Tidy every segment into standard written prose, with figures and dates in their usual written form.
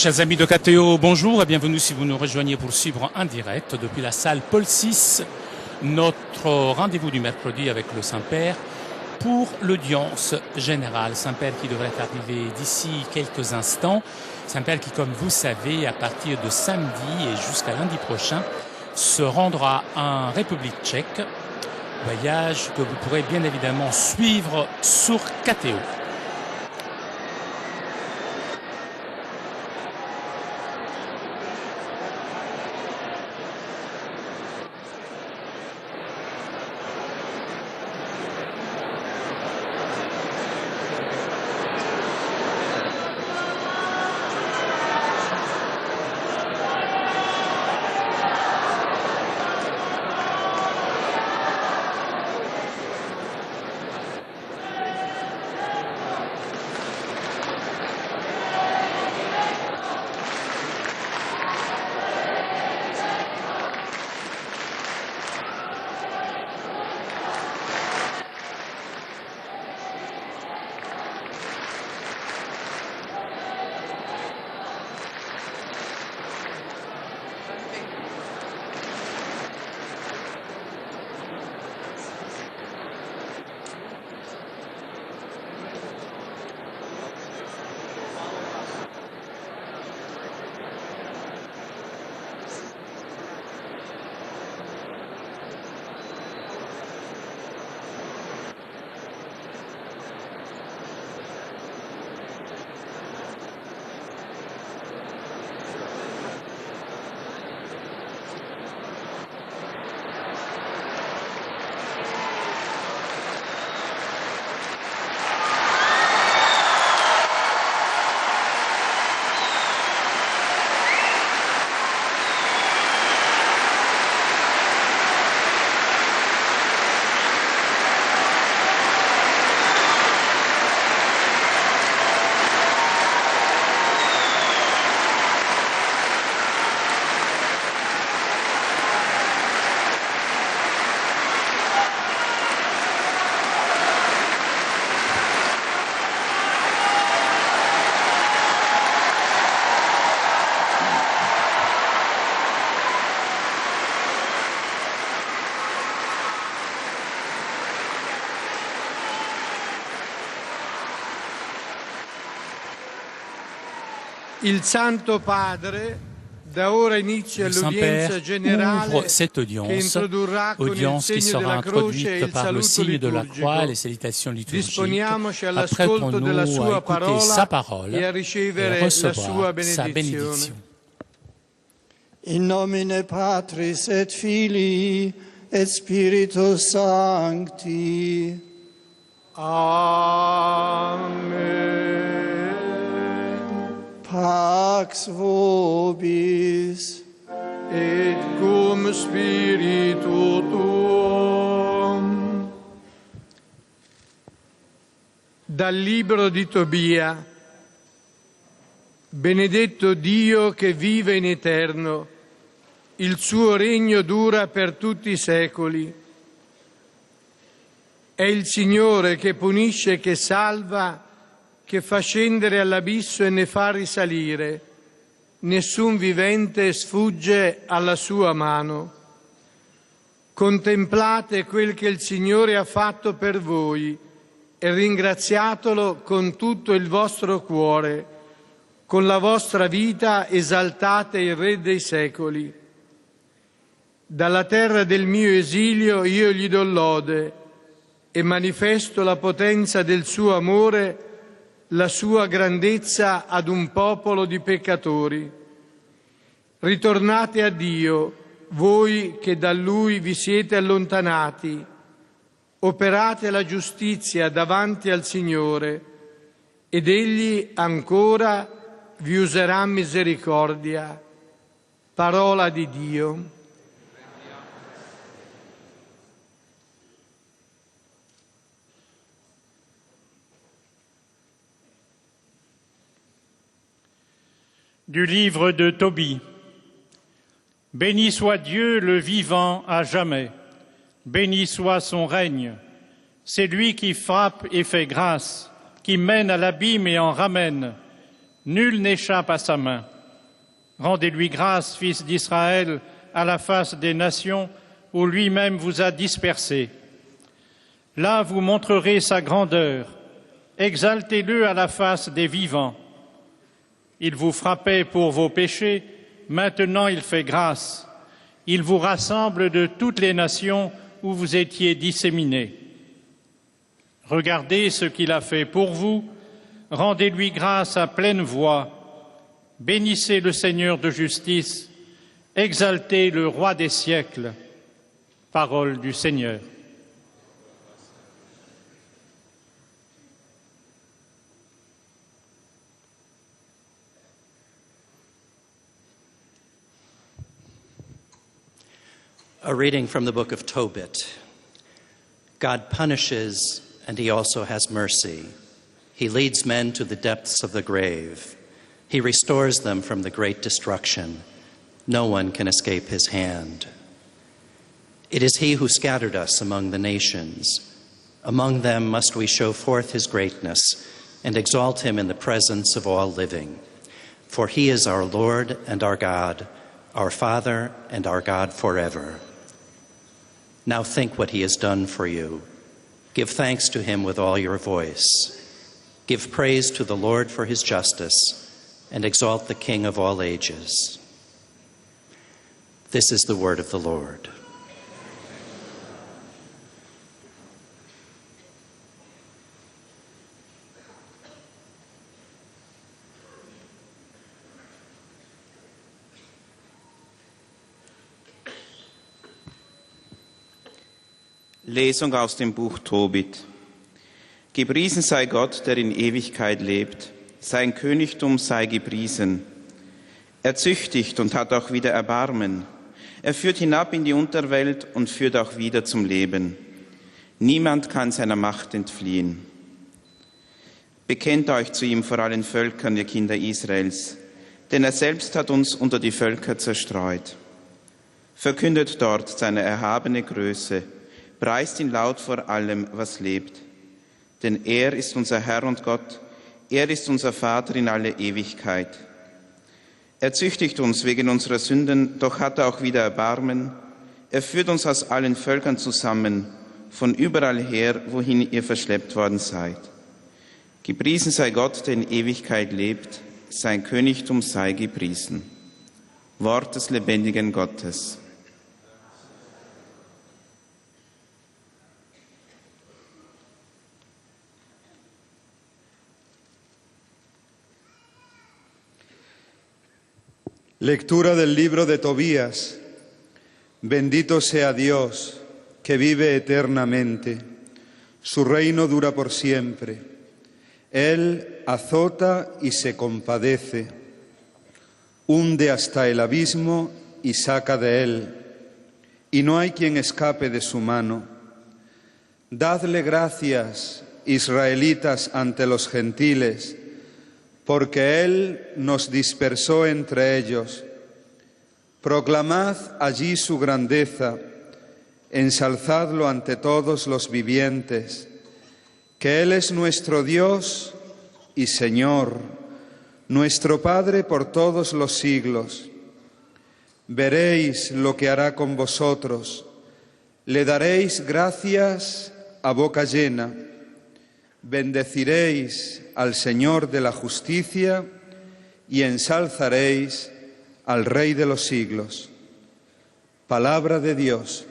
Chers amis de KTO, bonjour et bienvenue si vous nous rejoignez pour suivre en direct depuis la salle Paul VI, notre rendez-vous du mercredi avec le Saint-Père pour l'audience générale. Saint-Père qui devrait arriver d'ici quelques instants. Saint-Père qui, comme vous savez, à partir de samedi et jusqu'à lundi prochain, se rendra en République tchèque. Voyage que vous pourrez bien évidemment suivre sur KTO. Il Santo Padre da ora inizia l'udienza generale cette audience qui sera introduite par le signe de la croix et les salutations liturgiques. Apprêtons-nous à écouter sa parole et à recevoir sa bénédiction. In nomine Patris et Filii et Spiritus Sancti. Amen. Pax vobis, et cum spiritu tuum. Dal libro di Tobia. Benedetto Dio che vive in eterno, il suo regno dura per tutti i secoli. È il Signore che punisce e che salva, che fa scendere all'abisso e ne fa risalire. Nessun vivente sfugge alla sua mano. Contemplate quel che il Signore ha fatto per voi e ringraziatelo con tutto il vostro cuore. Con la vostra vita esaltate il Re dei secoli. Dalla terra del mio esilio io gli do lode e manifesto la potenza del suo amore, la sua grandezza ad un popolo di peccatori. Ritornate a Dio, voi che da Lui vi siete allontanati. Operate la giustizia davanti al Signore ed Egli ancora vi userà misericordia. Parola di Dio. Du livre de Tobie. Béni soit Dieu le vivant à jamais, béni soit son règne. C'est lui qui frappe et fait grâce, qui mène à l'abîme et en ramène. Nul n'échappe à sa main. Rendez-lui grâce, fils d'Israël, à la face des nations où lui-même vous a dispersés. Là, vous montrerez sa grandeur. Exaltez-le à la face des vivants. Il vous frappait pour vos péchés, maintenant il fait grâce. Il vous rassemble de toutes les nations où vous étiez disséminés. Regardez ce qu'il a fait pour vous, rendez-lui grâce à pleine voix. Bénissez le Seigneur de justice, exaltez le Roi des siècles. Parole du Seigneur. A reading from the book of Tobit. God punishes, and he also has mercy. He leads men to the depths of the grave. He restores them from the great destruction. No one can escape his hand. It is he who scattered us among the nations. Among them must we show forth his greatness and exalt him in the presence of all living. For he is our Lord and our God, our Father and our God forever. Now think what he has done for you. Give thanks to him with all your voice. Give praise to the Lord for his justice, and exalt the King of all ages. This is the word of the Lord. Lesung aus dem Buch Tobit. Gepriesen sei Gott, der in Ewigkeit lebt. Sein Königtum sei gepriesen. Er züchtigt und hat auch wieder Erbarmen. Er führt hinab in die Unterwelt und führt auch wieder zum Leben. Niemand kann seiner Macht entfliehen. Bekennt euch zu ihm vor allen Völkern, ihr Kinder Israels, denn er selbst hat uns unter die Völker zerstreut. Verkündet dort seine erhabene Größe, preist ihn laut vor allem, was lebt. Denn er ist unser Herr und Gott, er ist unser Vater in alle Ewigkeit. Er züchtigt uns wegen unserer Sünden, doch hat er auch wieder Erbarmen. Er führt uns aus allen Völkern zusammen, von überall her, wohin ihr verschleppt worden seid. Gepriesen sei Gott, der in Ewigkeit lebt, sein Königtum sei gepriesen. Wort des lebendigen Gottes. Lectura del libro de Tobías. Bendito sea Dios, que vive eternamente. Su reino dura por siempre. Él azota y se compadece. Hunde hasta el abismo y saca de él. Y no hay quien escape de su mano. Dadle gracias, israelitas, ante los gentiles, porque Él nos dispersó entre ellos. Proclamad allí su grandeza, ensalzadlo ante todos los vivientes, que Él es nuestro Dios y Señor, nuestro Padre por todos los siglos. Veréis lo que hará con vosotros, le daréis gracias a boca llena, bendeciréis al Señor de la justicia y ensalzaréis al Rey de los siglos. Palabra de Dios.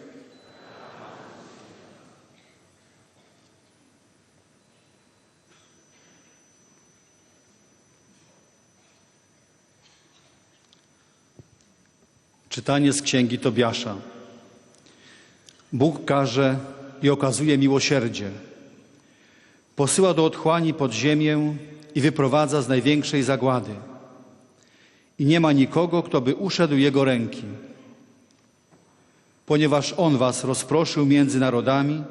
Czytanie z Księgi Tobiasza. Bóg karze i okazuje miłosierdzie. Posyła do otchłani pod ziemię i wyprowadza z największej zagłady. I nie ma nikogo, kto by uszedł Jego ręki. Ponieważ On was rozproszył między narodami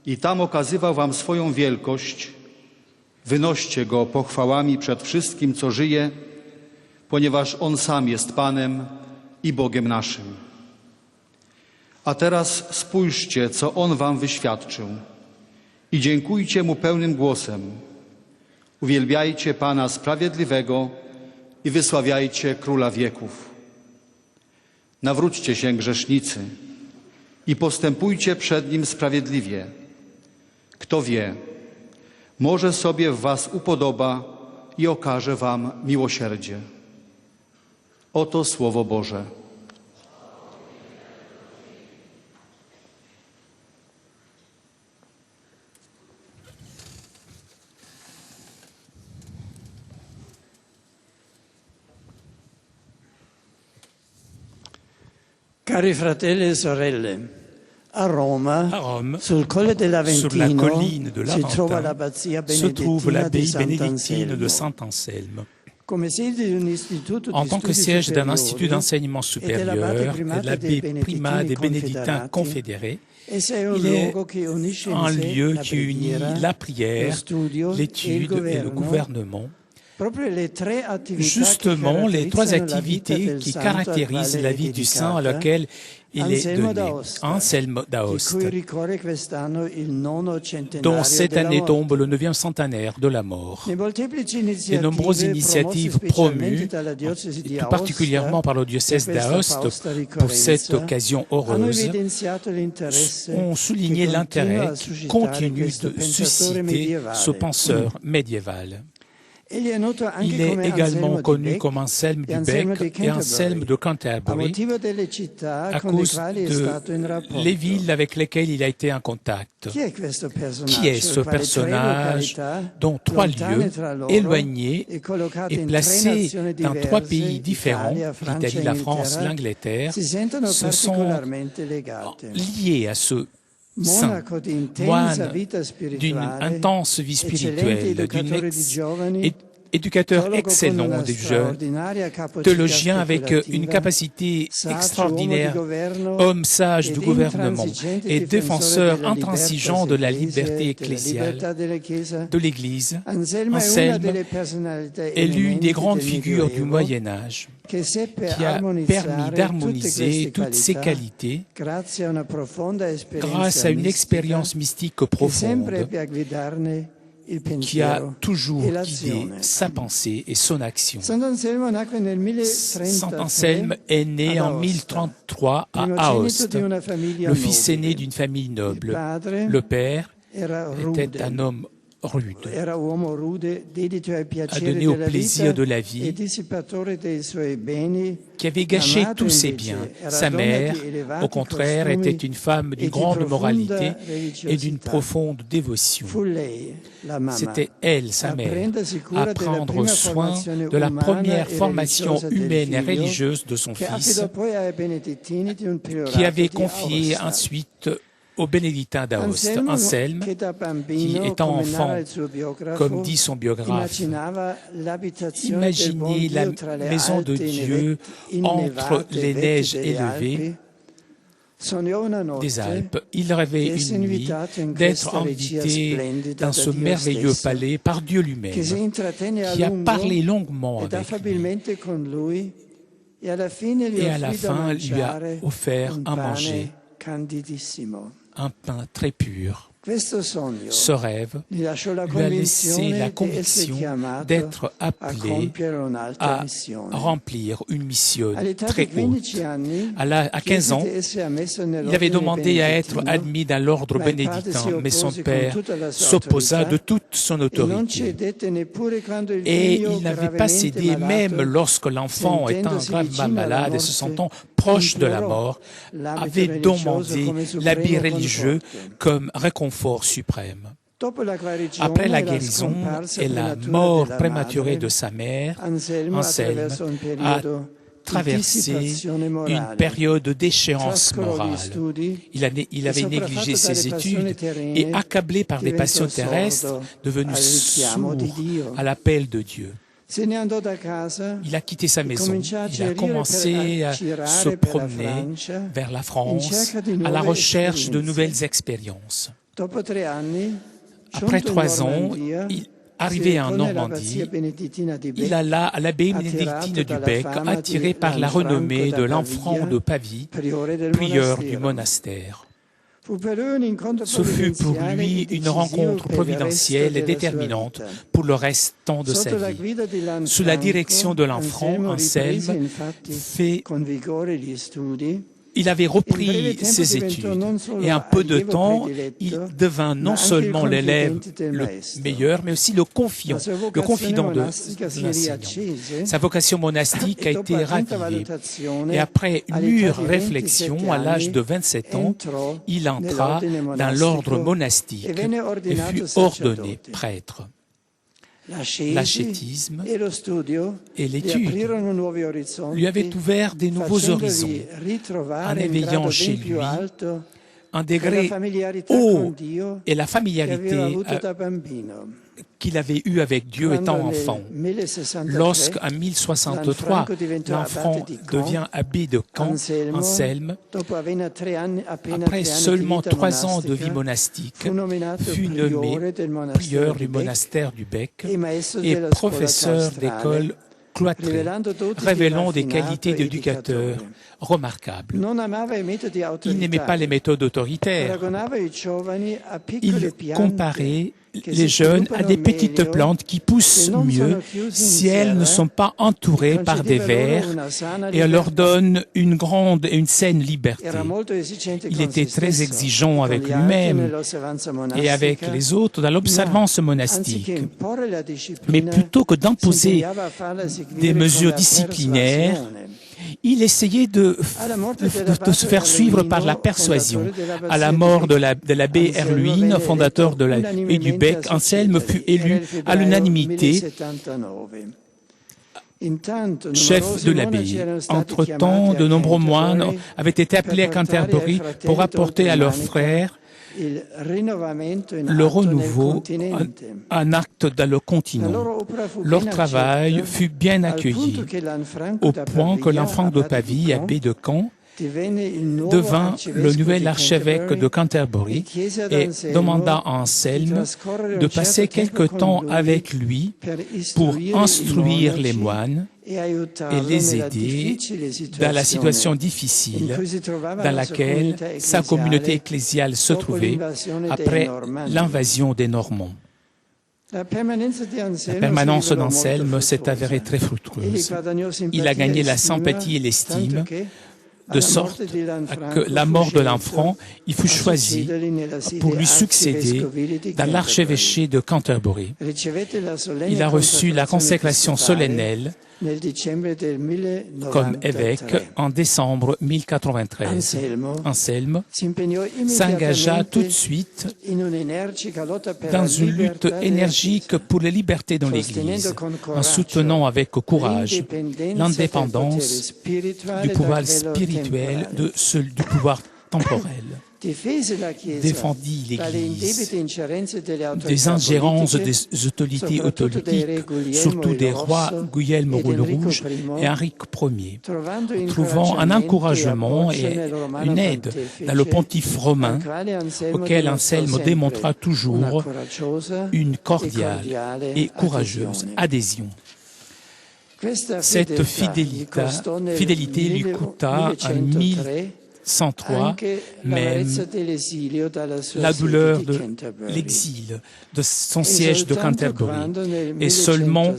i tam okazywał wam swoją wielkość, wynoście Go pochwałami przed wszystkim, co żyje, ponieważ On sam jest Panem i Bogiem naszym. A teraz spójrzcie, co On wam wyświadczył i dziękujcie Mu pełnym głosem. Uwielbiajcie Pana Sprawiedliwego i wysławiajcie Króla wieków. Nawróćcie się, grzesznicy, i postępujcie przed Nim sprawiedliwie. Kto wie, może sobie w was upodoba i okaże wam miłosierdzie. Oto Słowo Boże. Cari fratelli e sorelle, a Roma, À Rome, sul Colle sur la dell'Aventino, colline de si trova l'Aventin, l'abbazia se trouve benedettina di l'abbaye bénédictine de Sant'Anselmo. Saint-Anselme. Come sede di un istituto En di tant que studi siège d'un superiori institut d'enseignement supérieur et de l'abbé primat des bénédictins confédérés, essa è un il est luogo che unisce in un sé lieu la qui unit preghiera, la lo prière, studio l'étude et le gouvernement. proprio le tre attività Justement, che les trois caratterizzano la vita activités del qui santo al caractérisent quale la è vie du saint à dedicata, laquelle il est Anselmo donné. d'Aosta, Anselme di d'Aoste, cui ricorre quest'anno il nono dont centenario cette della année morte. tombe le 9e centenaire de la mort. Les molteplici Les nombreuses initiatives promues, dalla diocesi di tout Aosta, particulièrement par le diocèse per questa d'Aoste, fausta pour cette ricorrenza, occasion hanno heureuse, evidenziato l'interesse ont souligné che l'intérêt continua a suscitare continu questo de pensatore susciter medievale. ce penseur médiéval. Egli è noto anche Il est come également Anselmo di connu Bec comme Anselme e du Anselmo Bec di et Anselme de a Canterbury, motivo delle città à con le cause quali è de stato in rapporto. les villes avec lesquelles il a été en contact. Chi è questo personaggio? Qui est ce il quale tre personnage località, dont trois lontane lieux tra loro, éloignés e collocate et in placés tre nazioni dans trois diverse, pays différents, Italia, Francia l'Italie, e la France, Inghilterra, l'Angleterre, si sentono se sont particolarmente legate. liés à ce saint, Monaco di intensa moine vita d'une spirituale, intense vie eccellente spirituelle, educatore di giovani, éducateur teologo con excellent una des jeunes, straordinaria capacità théologien avec speculativa, une capacité saggio, extraordinaire, uomo di governo homme sage ed du gouvernement intransigente et défenseur della intransigeant de la libertà liberté ecclesiale, ecclésiale della Chiesa. de l'Église. Anselmo è una Anselme delle personalità est l'une eminenti des grandes del figures du Medioevo Moyen Âge che seppe qui a armonizzare permis d'harmoniser toutes ces qualités grazie a una profonda esperienza grâce à une mistica expérience mystique che sempre profonde ebbe a guidarne il qui a pensiero toujours e guidé l'azione. sa pensée et son action. Sant'Anselmo nacque nel Saint-Anselme 1033 est né ad en Aosta, 1033 à primogenito Aoste, di una famiglia le fils nobile. aîné d'une famille noble. Il padre Le père era était rude, un homme rude, era uomo rude, dedito ai piaceri adonné au della plaisir vita de la vie, e dissipatore dei suoi beni. qui avait gâché Amato tous ses invece biens. era Sa donna mère, di elevati au contraire, costumi était une femme e d'une di grande profonda moralité et d'une religiosità. profonde dévotion. Fu lei, la mamma, C'était elle, sa a mère, prendersi cura à della prendre prima soin formazione de la umana première e formation religiosa del humaine et figlio, religieuse de son che fils, affidò poi ai benedettini di un priorato qui avait di confié Aosta. ensuite au bénédictin d'Aoste. Anselme, che da qui bambino, étant come narra enfant, il suo biografo, comme dit son biographe, immaginava l'abitazione del buon imaginez la Dio tra le maison de alte Dieu entre les neiges élevées des Alpes. Il rêvait une nuit d'être invité dans ce merveilleux palais par Dieu lui-même, qui a parlé longuement avec lui et à la fin lui a offert à manger un pain très pur. Ce rêve lui a laissé la conviction d'être appelé à remplir une mission très haute. À 15 ans, il avait demandé à être admis dans l'ordre bénédictin, mais son père s'opposa de toute son autorité. Et il n'avait pas cédé même lorsque l'enfant, étant gravement malade et se sentant proche de la mort, avait demandé l'habit religieux comme réconfort suprême. Après la guérison et la mort prématurée de sa mère, Anselme a traversé une période de déchéance morale. Il avait négligé ses études et, accablé par les passions terrestres, devenu sourd à l'appel de Dieu. Il a quitté sa maison, il a commencé à se promener vers la France à la recherche de nouvelles expériences. Après 3 ans, arrivé en Normandie, il alla à l'abbaye bénédictine du Bec, attiré par la renommée de l'enfant de Pavie, prieur du monastère. Ce fut pour lui une rencontre providentielle et déterminante pour le restant de sa vie. Sous la direction de l'enfant, Anselme il avait repris ses études et en peu de temps, il devint non seulement l'élève le meilleur, mais aussi le confident de l'enseignant. Sa vocation monastique a été ravivée et après une mûre réflexion, à l'âge de 27 ans, il entra dans l'ordre monastique et fut ordonné prêtre. L'ascétisme et l'étude lui avaient ouvert des nouveaux horizons, en éveillant chez lui un degré haut et la familiarité qu'il avait eue avec Dieu étant enfant. Lorsqu'en 1063, l'enfant devient abbé de Caen, Anselme, après seulement 3 ans de vie monastique, fut nommé prieur du monastère du Bec et professeur d'école cloîtrée, révélant des qualités d'éducateur remarquables. Il n'aimait pas les méthodes autoritaires. Il comparait les jeunes à des petites plantes qui poussent mieux si elles ne sont pas entourées par des vers et leur donne une grande et une saine liberté. Il était très exigeant avec lui-même et avec les autres dans l'observance monastique. Mais plutôt que d'imposer des mesures disciplinaires, il essayait de se faire suivre par la persuasion. À la mort de l'abbé Erluin, fondateur de l'abbaye du Bec, Anselme fut élu à l'unanimité chef de l'abbaye. Entre-temps, de nombreux moines avaient été appelés à Canterbury pour apporter à leurs frères le renouveau, un acte dans le continent. Leur travail fut bien accueilli, au point que l'enfant de Pavie, abbé de Caen, devint le nouvel archevêque de Canterbury et demanda à Anselme de passer quelque temps avec lui pour instruire les moines et les aider dans la situation difficile dans laquelle sa communauté ecclésiale se trouvait après l'invasion des Normands. La permanence d'Anselme s'est avérée très fructueuse. Il a gagné la sympathie et l'estime, de sorte que la mort de l'enfant, il fut choisi pour lui succéder dans l'archevêché de Canterbury. Il a reçu la consécration solennelle comme évêque en décembre 1093. Anselme s'engagea tout de suite dans une lutte énergique pour les libertés dans l'Église, en soutenant avec courage l'indépendance du pouvoir spirituel de celui du pouvoir temporel. Défendit l'Église des ingérences des autorités autolytiques, surtout des rois Guglielmo le Rouge et Henri Ier, trouvant un encouragement et une aide dans le pontife romain, auquel Anselme démontra toujours une cordiale et courageuse adhésion. Cette fidélité lui coûta en 1103 même la douleur de l'exil de son siège de Canterbury. Et seulement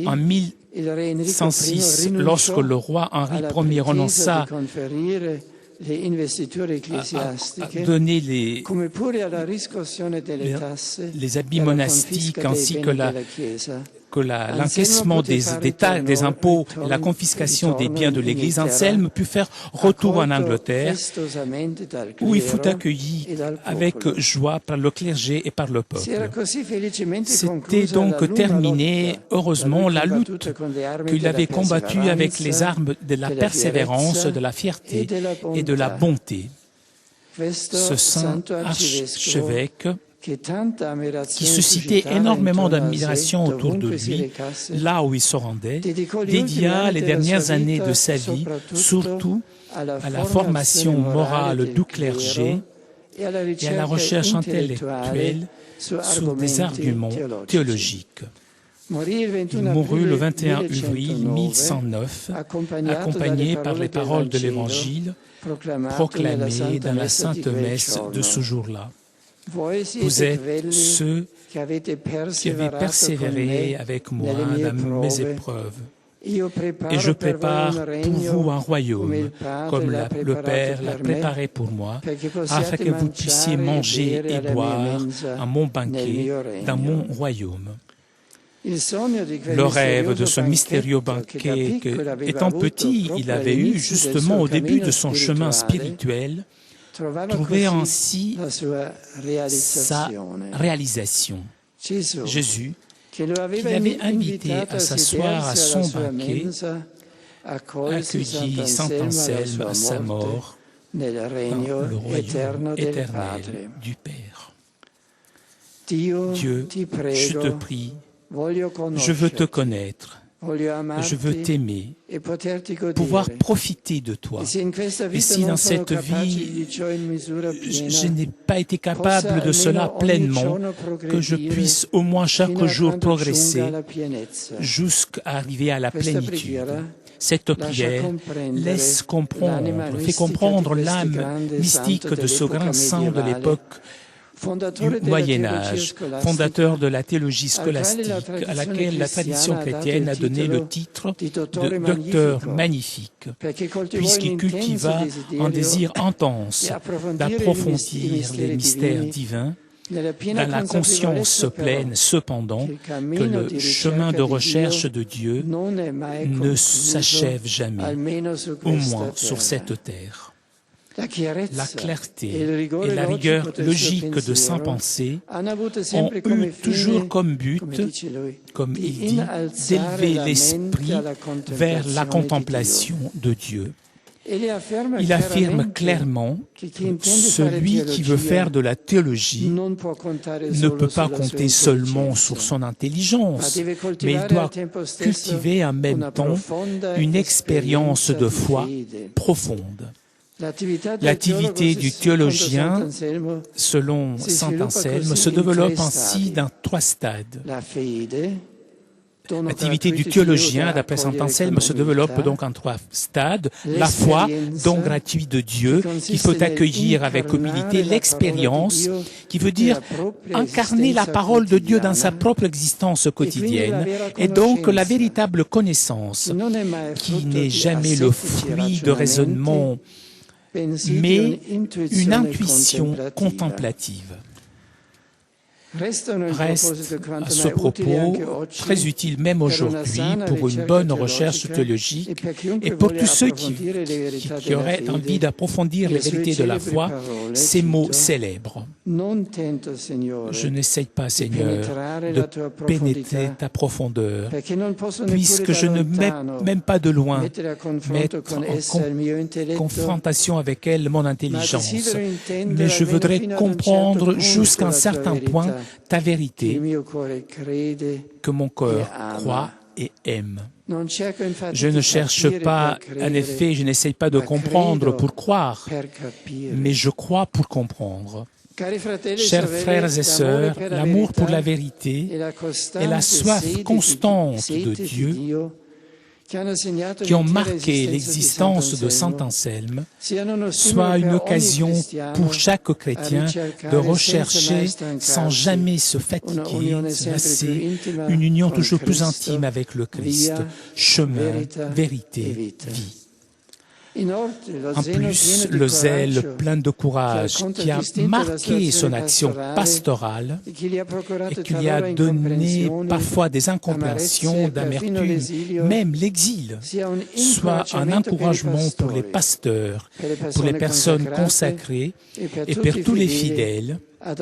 en 1106, lorsque le roi Henri Ier renonça à donner les habits monastiques ainsi que l'encaissement des impôts et la confiscation des biens de l'Église, Anselme put faire retour en Angleterre, où il fut accueilli avec joie par le clergé et par le peuple. C'était donc terminé, heureusement, la lutte qu'il avait combattue avec les armes de la persévérance, de la fierté et de la bonté. Ce saint archevêque qui suscitait énormément d'admiration autour de lui, là où il se rendait, dédia les dernières années de sa vie surtout à la formation morale du clergé et à la recherche intellectuelle sur des arguments théologiques. Il mourut le 21 avril 1109, accompagné par les paroles de l'Évangile proclamé dans la Sainte Messe de ce jour-là. Vous êtes ceux qui avez persévéré avec moi dans mes épreuves. Et je prépare pour vous un royaume, comme le Père l'a préparé pour moi, afin que vous puissiez manger et boire à mon banquet dans mon royaume. Le rêve de ce mystérieux banquet que, étant petit, il avait eu justement au début de son chemin spirituel, trouvait ainsi sa réalisation. Jésus, qui l'avait invité à s'asseoir à son banquet, accueillit saint Anselme à sa mort dans le royaume éternel du Père. Dieu, je te prie, je veux te connaître, je veux t'aimer, pouvoir profiter de toi. Et si dans cette vie, je n'ai pas été capable de cela pleinement, que je puisse au moins chaque jour progresser jusqu'à arriver à la plénitude. Cette prière laisse comprendre, fait comprendre l'âme mystique de ce grand saint de l'époque du Moyen-Âge, fondateur de la théologie scolastique, à laquelle la tradition chrétienne a donné le titre de docteur magnifique, puisqu'il cultiva un désir intense d'approfondir les mystères divins, dans la conscience pleine, cependant, que le chemin de recherche de Dieu ne s'achève jamais, au moins sur cette terre. La clarté et la rigueur logique de sa pensée ont eu toujours comme but, comme il dit, d'élever l'esprit vers la contemplation de Dieu. Il affirme clairement que celui qui veut faire de la théologie ne peut pas compter seulement sur son intelligence, mais il doit cultiver en même temps une expérience de foi profonde. L'activité du théologien, selon saint Anselme, se développe ainsi dans 3 stades. L'activité du théologien, d'après saint Anselme, se développe donc en 3 stades. La foi, don gratuit de Dieu, qu'il faut accueillir avec humilité. L'expérience, qui veut dire incarner la parole de Dieu dans sa propre existence quotidienne. Et donc la véritable connaissance, qui n'est jamais le fruit de raisonnements, mais une intuition contemplative. Reste à ce propos très utile même aujourd'hui pour une bonne recherche théologique et pour tous ceux qui auraient envie d'approfondir les vérités de la foi, ces mots célèbres. Je n'essaye pas, Seigneur, de pénétrer ta profondeur, puisque je ne mets même pas de loin mettre en confrontation avec elle mon intelligence, mais je voudrais comprendre jusqu'à un certain point ta vérité, que mon cœur croit et aime. Je ne cherche pas, en effet, je n'essaye pas de comprendre pour croire, mais je crois pour comprendre. Chers frères et sœurs, l'amour pour la vérité et la soif constante de Dieu qui ont marqué l'existence de saint Anselme soit une occasion pour chaque chrétien de rechercher sans jamais se fatiguer, se lasser, une union toujours plus intime avec le Christ, chemin, vérité, vie. En plus, le zèle plein de courage qui a marqué son action pastorale et qui lui a donné parfois des incompréhensions, d'amertume, même l'exil, soit un encouragement pour les pasteurs, pour les personnes consacrées et pour tous les fidèles à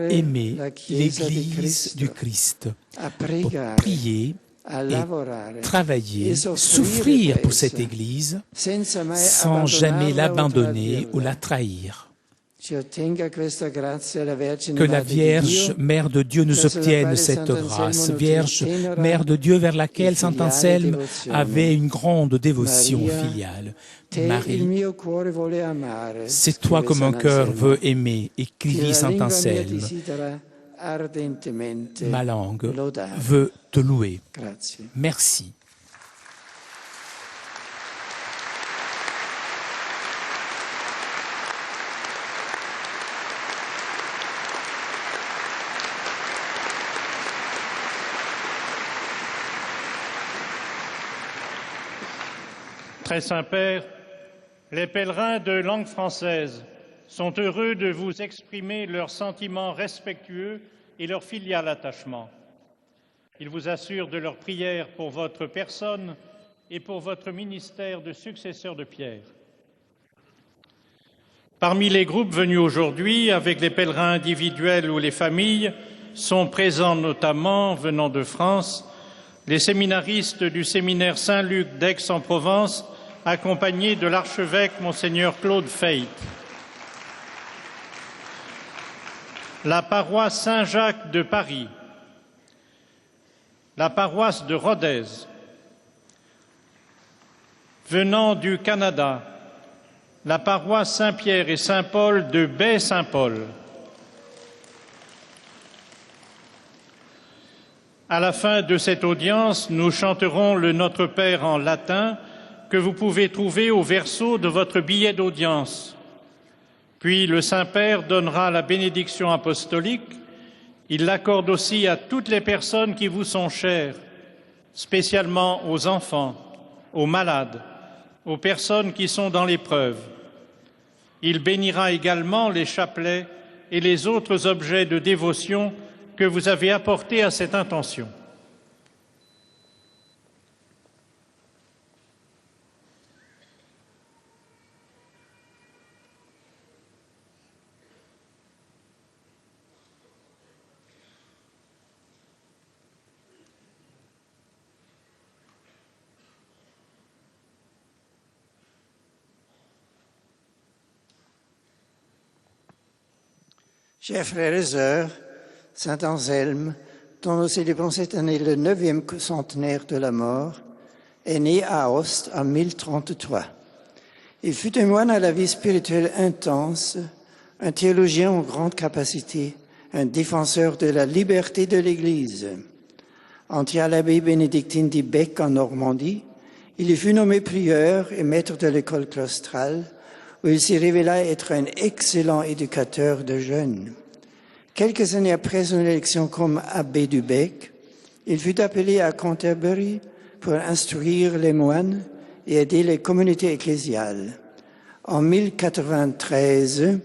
aimer l'Église du Christ, pour prier et travailler, souffrir pour cette Église sans jamais l'abandonner ou la trahir. Que la Vierge, Mère de Dieu, nous obtienne cette grâce. Vierge, Mère de Dieu, vers laquelle saint Anselme avait une grande dévotion filiale. Marie, c'est toi que mon cœur veut aimer, écrivit saint Anselme. Ma langue veut te louer. Merci. Très Saint-Père, les pèlerins de langue française sont heureux de vous exprimer leurs sentiments respectueux et leur filial attachement. Ils vous assurent de leur prière pour votre personne et pour votre ministère de successeur de Pierre. Parmi les groupes venus aujourd'hui, avec les pèlerins individuels ou les familles, sont présents notamment, venant de France, les séminaristes du séminaire Saint-Luc d'Aix-en-Provence, accompagnés de l'archevêque Monseigneur Claude Feit. La paroisse Saint-Jacques de Paris, la paroisse de Rodez, venant du Canada, la paroisse Saint-Pierre et Saint-Paul de Baie-Saint-Paul. À la fin de cette audience, nous chanterons le Notre Père en latin que vous pouvez trouver au verso de votre billet d'audience. Puis le Saint-Père donnera la bénédiction apostolique. Il l'accorde aussi à toutes les personnes qui vous sont chères, spécialement aux enfants, aux malades, aux personnes qui sont dans l'épreuve. Il bénira également les chapelets et les autres objets de dévotion que vous avez apportés à cette intention. Chers frères et sœurs, Saint Anselme, dont nous célébrons cette année le 9e centenaire de la mort, est né à Aoste en 1033. Il fut un moine à la vie spirituelle intense, un théologien aux grandes capacités, un défenseur de la liberté de l'Église. Entré à l'abbaye bénédictine d'Ibec en Normandie, il y fut nommé prieur et maître de l'école claustrale, où il s'y révéla être un excellent éducateur de jeunes. Quelques années après son élection comme abbé du Bec, il fut appelé à Canterbury pour instruire les moines et aider les communautés ecclésiales. En 1093,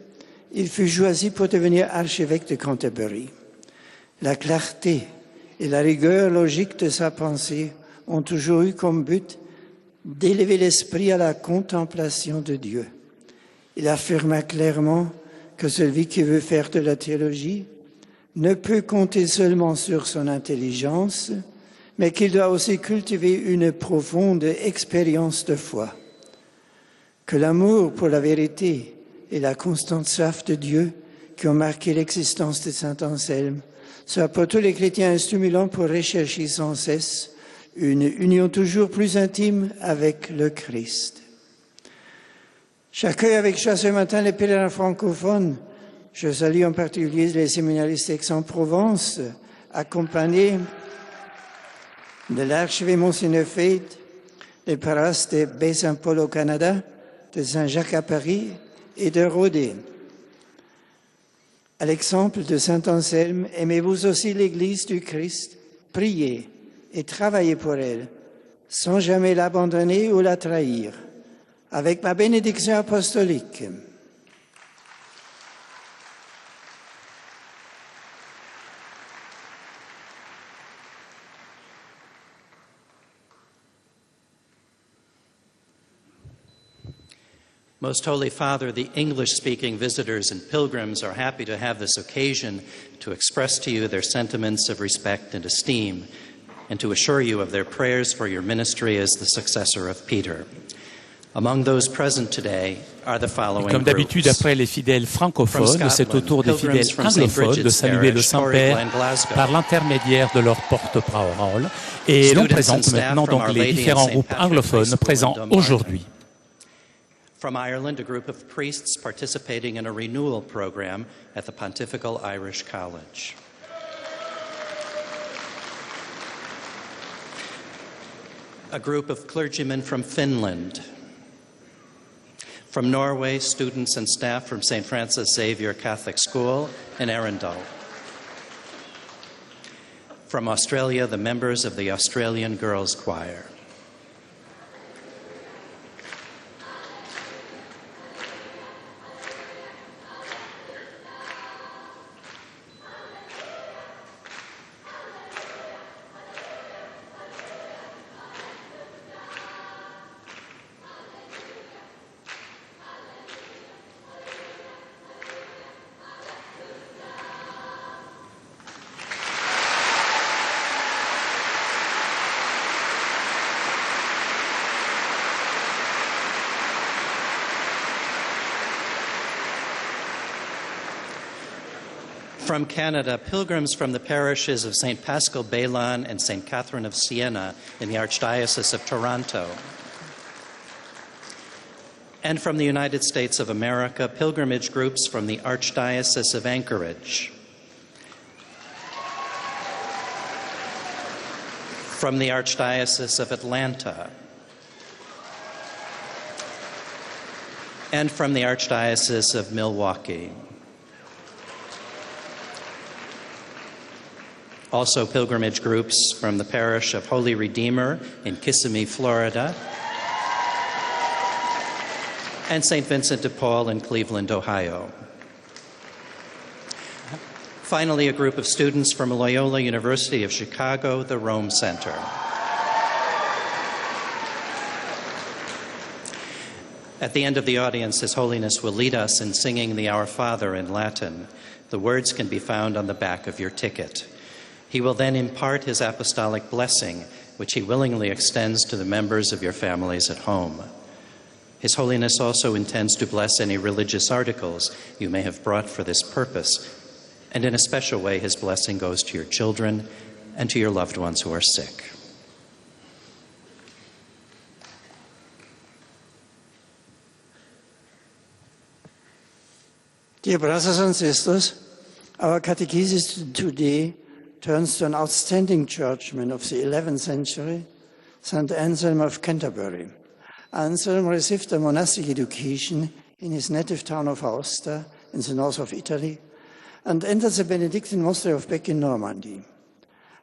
il fut choisi pour devenir archevêque de Canterbury. La clarté et la rigueur logique de sa pensée ont toujours eu comme but d'élever l'esprit à la contemplation de Dieu. Il affirma clairement que celui qui veut faire de la théologie ne peut compter seulement sur son intelligence, mais qu'il doit aussi cultiver une profonde expérience de foi. Que l'amour pour la vérité et la constante soif de Dieu qui ont marqué l'existence de saint Anselme soient pour tous les chrétiens un stimulant pour rechercher sans cesse une union toujours plus intime avec le Christ. J'accueille avec joie ce matin les pèlerins francophones. Je salue en particulier les séminaristes d'Aix-en-Provence, accompagnés de l'archevêque Monseigneur Feit, les paroisses de Baie-Saint-Paul au Canada, de Saint-Jacques à Paris et de Rodez. À l'exemple de saint Anselme, aimez-vous aussi l'Église du Christ, priez et travaillez pour elle, sans jamais l'abandonner ou la trahir. Avec ma bénédiction apostolique. Most Holy Father, the English-speaking visitors and pilgrims are happy to have this occasion to express to you their sentiments of respect and esteem, and to assure you of their prayers for your ministry as the successor of Peter. Among those present today are the following Comme d'habitude, après les fidèles francophones, c'est au tour des fidèles anglophones de saluer le Saint-Père par l'intermédiaire de leur porte-parole. Et l'on présente maintenant donc les différents groupes anglophones présents aujourd'hui. From Ireland, a group of priests participating in a renewal program at the Pontifical Irish College. A group of clergymen from Finland. From Norway, students and staff from St. Francis Xavier Catholic School in Arundel. From Australia, the members of the Australian Girls Choir. From Canada, pilgrims from the parishes of St. Paschal Balan and St. Catherine of Siena in the Archdiocese of Toronto. And from the United States of America, pilgrimage groups from the Archdiocese of Anchorage. From the Archdiocese of Atlanta. And from the Archdiocese of Milwaukee. Also pilgrimage groups from the parish of Holy Redeemer in Kissimmee, Florida, and St. Vincent de Paul in Cleveland, Ohio. Finally, a group of students from Loyola University of Chicago, the Rome Center. At the end of the audience, His Holiness will lead us in singing the Our Father in Latin. The words can be found on the back of your ticket. He will then impart his apostolic blessing, which he willingly extends to the members of your families at home. His Holiness also intends to bless any religious articles you may have brought for this purpose, and in a special way, his blessing goes to your children and to your loved ones who are sick. Dear brothers and sisters, our catechesis today turns to an outstanding churchman of the 11th century, St. Anselm of Canterbury. Anselm received a monastic education in his native town of Aosta in the north of Italy and entered the Benedictine monastery of Bec in Normandy.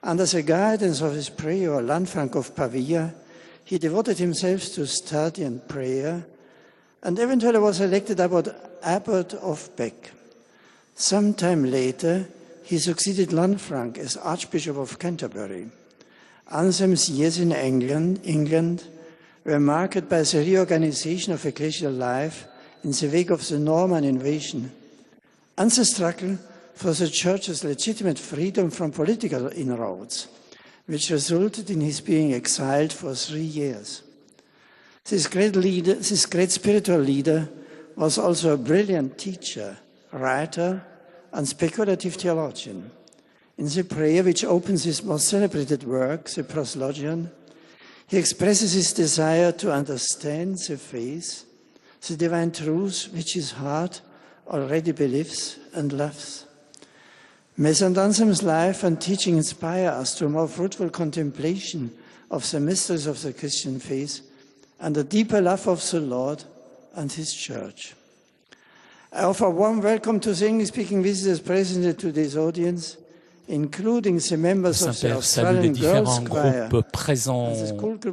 Under the guidance of his prior Lanfranc of Pavia, he devoted himself to study and prayer and eventually was elected abbot of Bec. Some time later, he succeeded Lanfranc as Archbishop of Canterbury. Anselm's years in England were marked by the reorganization of ecclesial life in the wake of the Norman invasion and the struggle for the Church's legitimate freedom from political inroads, which resulted in his being exiled for 3 years. This great spiritual leader was also a brilliant teacher, writer, and speculative theologian. In the prayer which opens his most celebrated work, the Proslogion, he expresses his desire to understand the faith, the divine truth which his heart already believes and loves. May St. Anselm's life and teaching inspire us to a more fruitful contemplation of the mysteries of the Christian faith and a deeper love of the Lord and his Church. I offer a warm welcome to the English-speaking visitors present at today's audience, including the members of the Australian Girls' Choir présents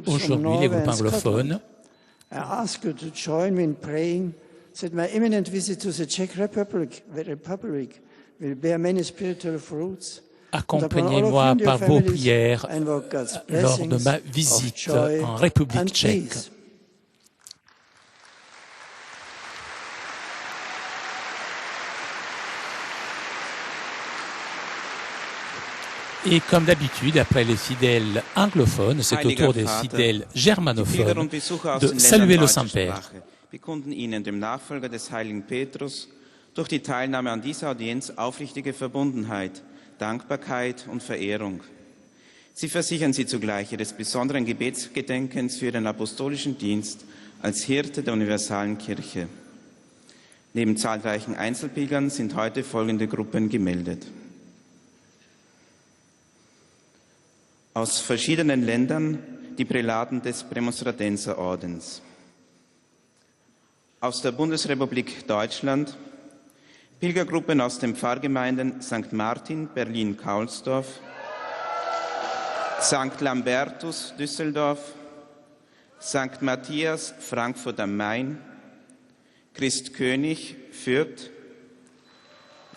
aujourd'hui, les groupes anglophones. I ask you to join me in praying that my imminent visit to the Czech Republic will bear many spiritual fruits. Accompagnez-moi par vos prières lors de ma visite en République tchèque. Et comme d'habitude, après les fidèles anglophones, c'est au tour des fidèles germanophones de saluer le Saint-Père. Wir konnten Ihnen, dem Nachfolger des heiligen Petrus, durch die Teilnahme an dieser Audienz aufrichtige Verbundenheit, Dankbarkeit und Verehrung. Sie versichern Sie zugleich Ihres besonderen Gebetsgedenkens für den apostolischen Dienst als Hirte der universalen Kirche. Neben zahlreichen Einzelpilgern sind heute folgende Gruppen gemeldet. Aus verschiedenen Ländern die Prälaten des Prämonstratenserordens. Aus der Bundesrepublik Deutschland Pilgergruppen aus den Pfarrgemeinden St. Martin, Berlin-Kaulsdorf, St. Lambertus, Düsseldorf, St. Matthias, Frankfurt am Main, Christkönig, Fürth,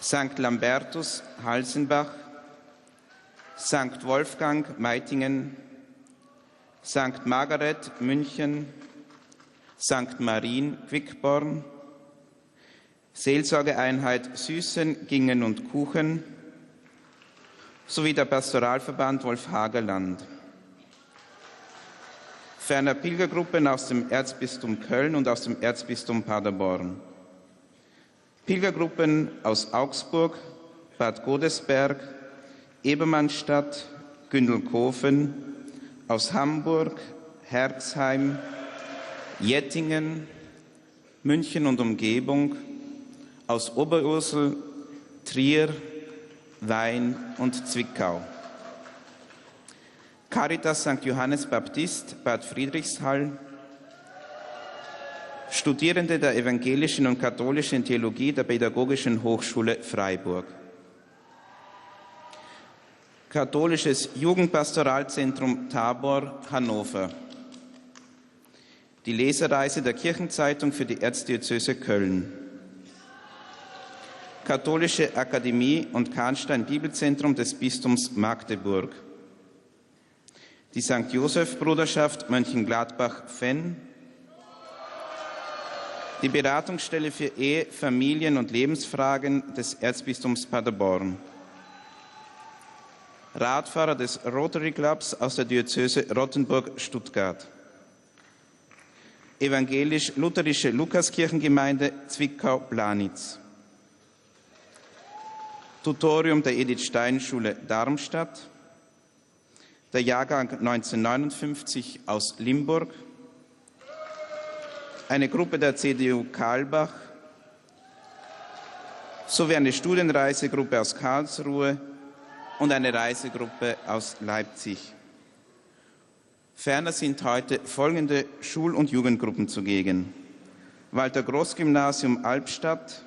St. Lambertus, Halsenbach, St. Wolfgang, Meitingen, St. Margaret, München, St. Marien, Quickborn, Seelsorgeeinheit Süßen, Gingen und Kuchen sowie der Pastoralverband Wolfhagerland. Ferner Pilgergruppen aus dem Erzbistum Köln und aus dem Erzbistum Paderborn. Pilgergruppen aus Augsburg, Bad Godesberg, Ebermannstadt, Gündelkofen, aus Hamburg, Herxheim, Jettingen, München und Umgebung, aus Oberursel, Trier, Wein und Zwickau. Caritas St. Johannes Baptist, Bad Friedrichshall, Studierende der evangelischen und katholischen Theologie der Pädagogischen Hochschule Freiburg. Katholisches Jugendpastoralzentrum Tabor, Hannover. Die Lesereise der Kirchenzeitung für die Erzdiözese Köln. Katholische Akademie und Karnstein Bibelzentrum des Bistums Magdeburg. Die St. Joseph-Bruderschaft Mönchengladbach-Venn. Die Beratungsstelle für Ehe-, Familien- und Lebensfragen des Erzbistums Paderborn. Radfahrer des Rotary Clubs aus der Diözese Rottenburg-Stuttgart. Evangelisch-Lutherische Lukaskirchengemeinde Zwickau-Planitz. Tutorium der Edith-Stein-Schule Darmstadt. Der Jahrgang 1959 aus Limburg. Eine Gruppe der CDU Karlbach sowie eine Studienreisegruppe aus Karlsruhe und eine Reisegruppe aus Leipzig. Ferner sind heute folgende Schul- und Jugendgruppen zugegen: Walter-Groß-Gymnasium Albstadt,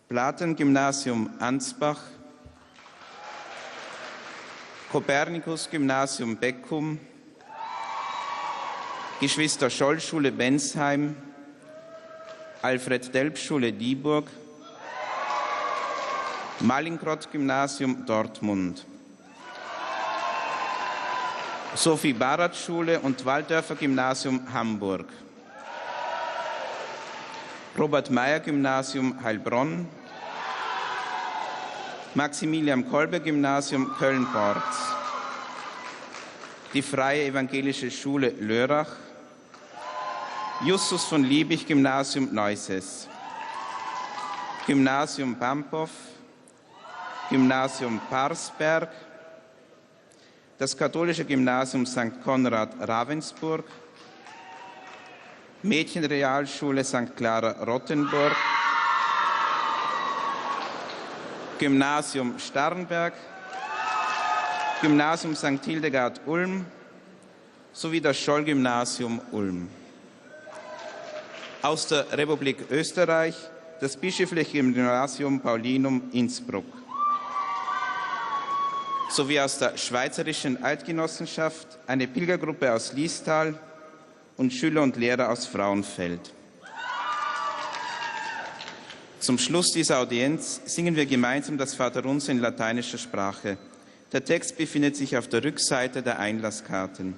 Platengymnasium Ansbach, Kopernikus-Gymnasium Beckum, Geschwister-Scholl-Schule Bensheim, Alfred-Delp-Schule Dieburg, Mallinckrodt-Gymnasium Dortmund, Sophie-Barat-Schule und Walddörfer-Gymnasium Hamburg, Robert-Meyer-Gymnasium Heilbronn, Maximilian-Kolbe-Gymnasium Köln-Porz, die Freie Evangelische Schule Lörrach, Justus von Liebig Gymnasium Neuses, Gymnasium Pampow, Gymnasium Parsberg, das katholische Gymnasium St. Konrad Ravensburg, Mädchenrealschule St. Clara Rottenburg, Gymnasium Starnberg, Gymnasium St. Hildegard Ulm sowie das Scholl-Gymnasium Ulm. Aus der Republik Österreich das Bischöfliche Gymnasium Paulinum Innsbruck. Sowie aus der Schweizerischen Eidgenossenschaft eine Pilgergruppe aus Liestal und Schüler und Lehrer aus Frauenfeld. Zum Schluss dieser Audienz singen wir gemeinsam das Vaterunser in lateinischer Sprache. Der Text befindet sich auf der Rückseite der Einlasskarten.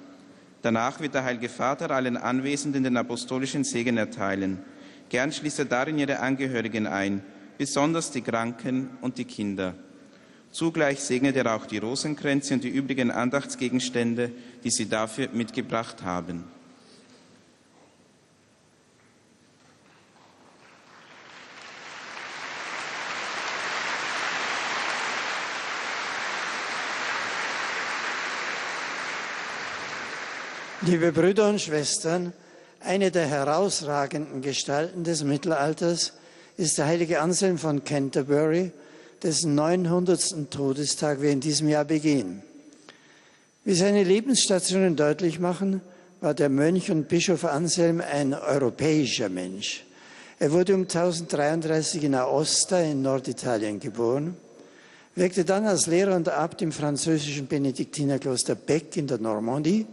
Danach wird der Heilige Vater allen Anwesenden den apostolischen Segen erteilen. Gern schließt er darin ihre Angehörigen ein, besonders die Kranken und die Kinder. Zugleich segnet er auch die Rosenkränze und die übrigen Andachtsgegenstände, die sie dafür mitgebracht haben. Liebe Brüder und Schwestern, eine der herausragenden Gestalten des Mittelalters ist der heilige Anselm von Canterbury, dessen 900. Todestag wir in diesem Jahr begehen. Wie seine Lebensstationen deutlich machen, war der Mönch und Bischof Anselm ein europäischer Mensch. Er wurde um 1033 in Aosta in Norditalien geboren, wirkte dann als Lehrer und Abt im französischen Benediktinerkloster Bec in der Normandie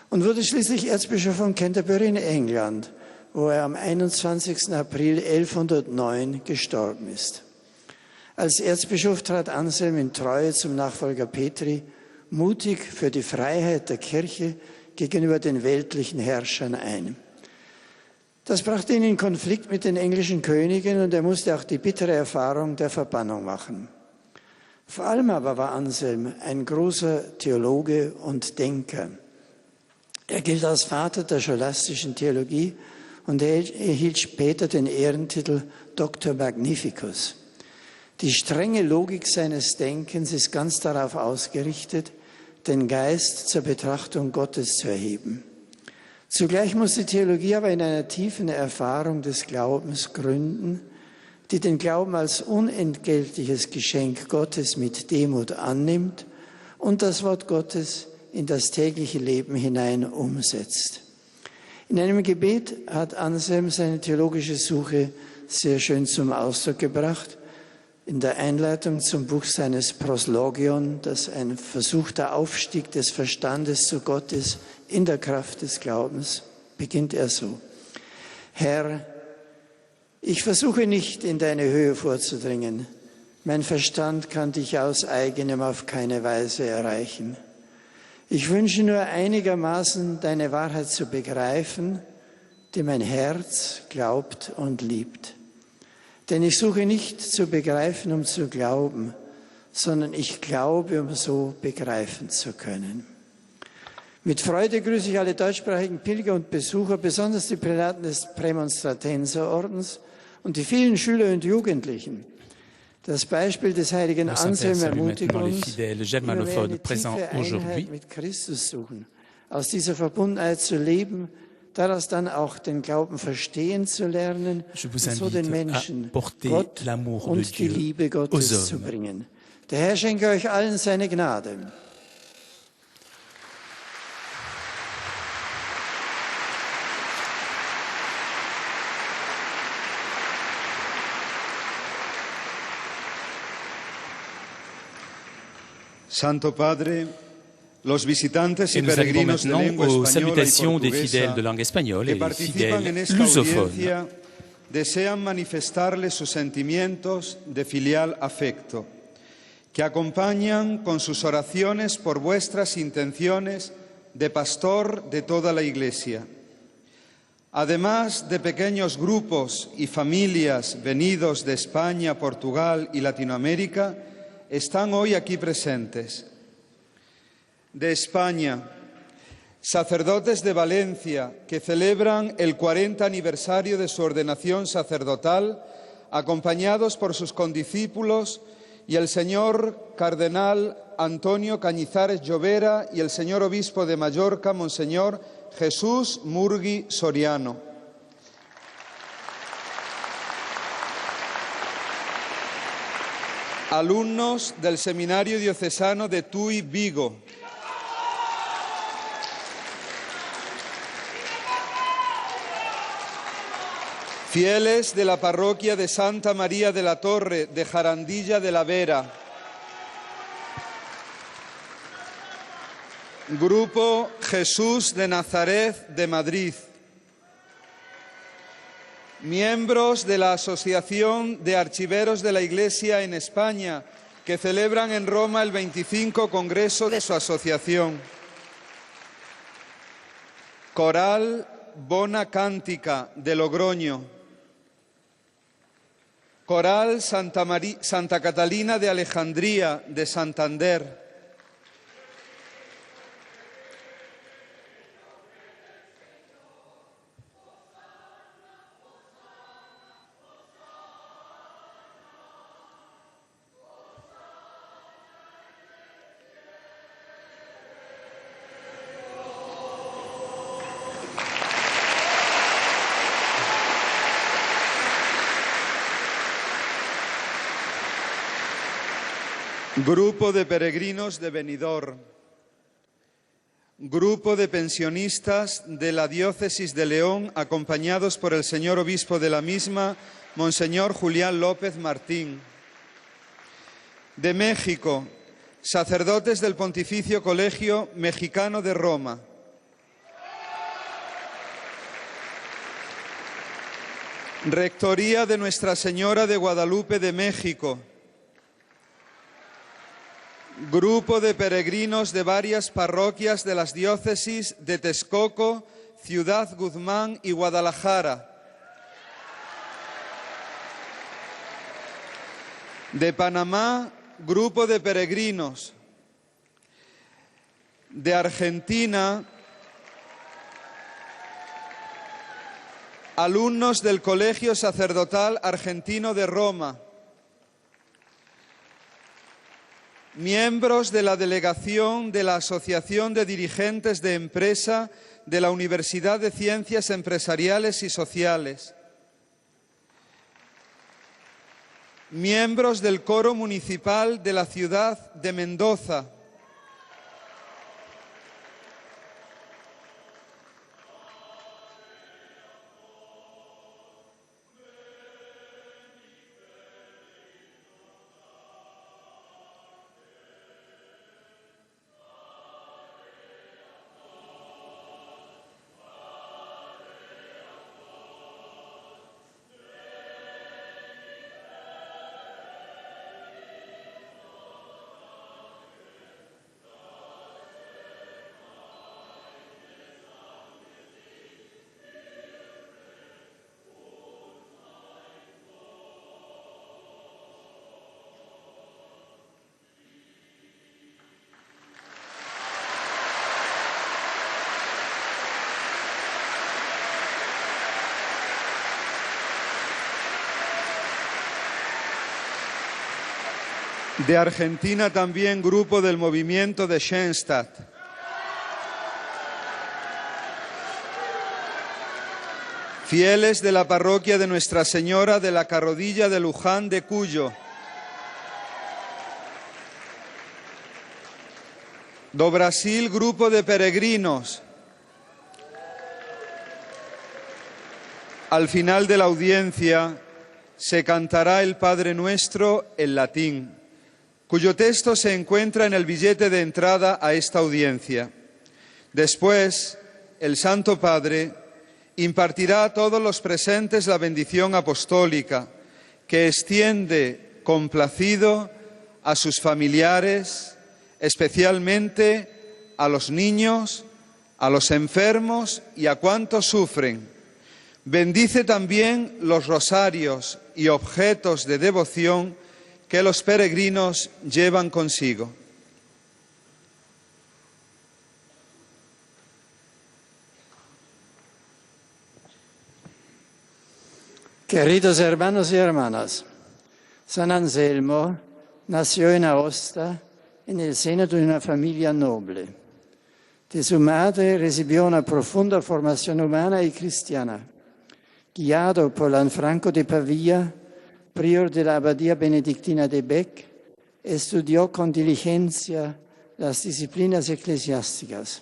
und wurde schließlich Erzbischof von Canterbury in England, wo er am 21. April 1109 gestorben ist. Als Erzbischof trat Anselm in Treue zum Nachfolger Petri mutig für die Freiheit der Kirche gegenüber den weltlichen Herrschern ein. Das brachte ihn in Konflikt mit den englischen Königen und er musste auch die bittere Erfahrung der Verbannung machen. Vor allem aber war Anselm ein großer Theologe und Denker. Er gilt als Vater der scholastischen Theologie und er erhielt später den Ehrentitel Doctor Magnificus. Die strenge Logik seines Denkens ist ganz darauf ausgerichtet, den Geist zur Betrachtung Gottes zu erheben. Zugleich muss die Theologie aber in einer tiefen Erfahrung des Glaubens gründen, die den Glauben als unentgeltliches Geschenk Gottes mit Demut annimmt und das Wort Gottes in das tägliche Leben hinein umsetzt. In einem Gebet hat Anselm seine theologische Suche sehr schön zum Ausdruck gebracht. In der Einleitung zum Buch seines Proslogion, das ein versuchter Aufstieg des Verstandes zu Gott ist, in der Kraft des Glaubens, beginnt er so: Herr, ich versuche nicht, in deine Höhe vorzudringen. Mein Verstand kann dich aus eigenem auf keine Weise erreichen. Ich wünsche nur einigermaßen deine Wahrheit zu begreifen, die mein Herz glaubt und liebt. Denn ich suche nicht zu begreifen, um zu glauben, sondern ich glaube, um so begreifen zu können. Mit Freude grüße ich alle deutschsprachigen Pilger und Besucher, besonders die Prälaten des Prämonstratenserordens und die vielen Schüler und Jugendlichen. Das Beispiel des heiligen Anselm ermutigt uns, immer mehr eine tiefe Einheit mit Christus suchen, aus dieser Verbundenheit zu leben, daraus dann auch den Glauben verstehen zu lernen und so den Menschen Gott und die Liebe Gottes zu bringen. Der Herr schenke euch allen seine Gnade. Santo Padre, los visitantes y Et nous arrivons peregrinos de maintenant lengua aux española y salutations des fidèles portuguesa de langue espagnole que et des participan en fidèles esta lusophones. audiencia desean manifestarles sus sentimientos de filial afecto, que acompañan con sus oraciones por vuestras intenciones de pastor de toda la Iglesia. Además de pequeños grupos y familias venidos de España, Portugal y Latinoamérica, están hoy aquí presentes. De España, sacerdotes de Valencia que celebran el 40 aniversario de su ordenación sacerdotal, acompañados por sus condiscípulos y el señor cardenal Antonio Cañizares Llovera y el señor obispo de Mallorca, Monseñor Jesús Murgui Soriano. Alumnos del Seminario Diocesano de Tui, Vigo. Fieles de la parroquia de Santa María de la Torre de Jarandilla de la Vera. Grupo Jesús de Nazaret de Madrid. Miembros de la Asociación de Archiveros de la Iglesia en España, que celebran en Roma el 25 Congreso de su asociación. Coral Bona Cántica de Logroño. Coral Santa Catalina de Alejandría de Santander. Grupo de peregrinos de Benidorm. Grupo de pensionistas de la Diócesis de León, acompañados por el señor obispo de la misma, Monseñor Julián López Martín. De México, sacerdotes del Pontificio Colegio Mexicano de Roma. Rectoría de Nuestra Señora de Guadalupe de México. Grupo de peregrinos de varias parroquias de las diócesis de Texcoco, Ciudad Guzmán y Guadalajara. De Panamá, grupo de peregrinos. De Argentina, alumnos del Colegio Sacerdotal Argentino de Roma. miembros de la delegación de la Asociación de Dirigentes de Empresa de la Universidad de Ciencias Empresariales y Sociales, miembros del Coro Municipal de la ciudad de Mendoza, de Argentina también grupo del movimiento de Schoenstatt, fieles de la parroquia de Nuestra Señora de la Carrodilla de Luján de Cuyo, do Brasil grupo de peregrinos. Al final de la audiencia se cantará el Padre Nuestro en latín, cuyo texto se encuentra en el billete de entrada a esta audiencia. Después, el Santo Padre impartirá a todos los presentes la bendición apostólica, que extiende complacido a sus familiares, especialmente a los niños, a los enfermos y a cuantos sufren. Bendice también los rosarios y objetos de devoción que los peregrinos llevan consigo. Queridos hermanos y hermanas, San Anselmo nació en Aosta en el seno de una familia noble. De su madre recibió una profunda formación humana y cristiana. Guiado por Lanfranco de Pavía, prior de la abadía benedictina de Bec, estudió con diligencia las disciplinas eclesiásticas.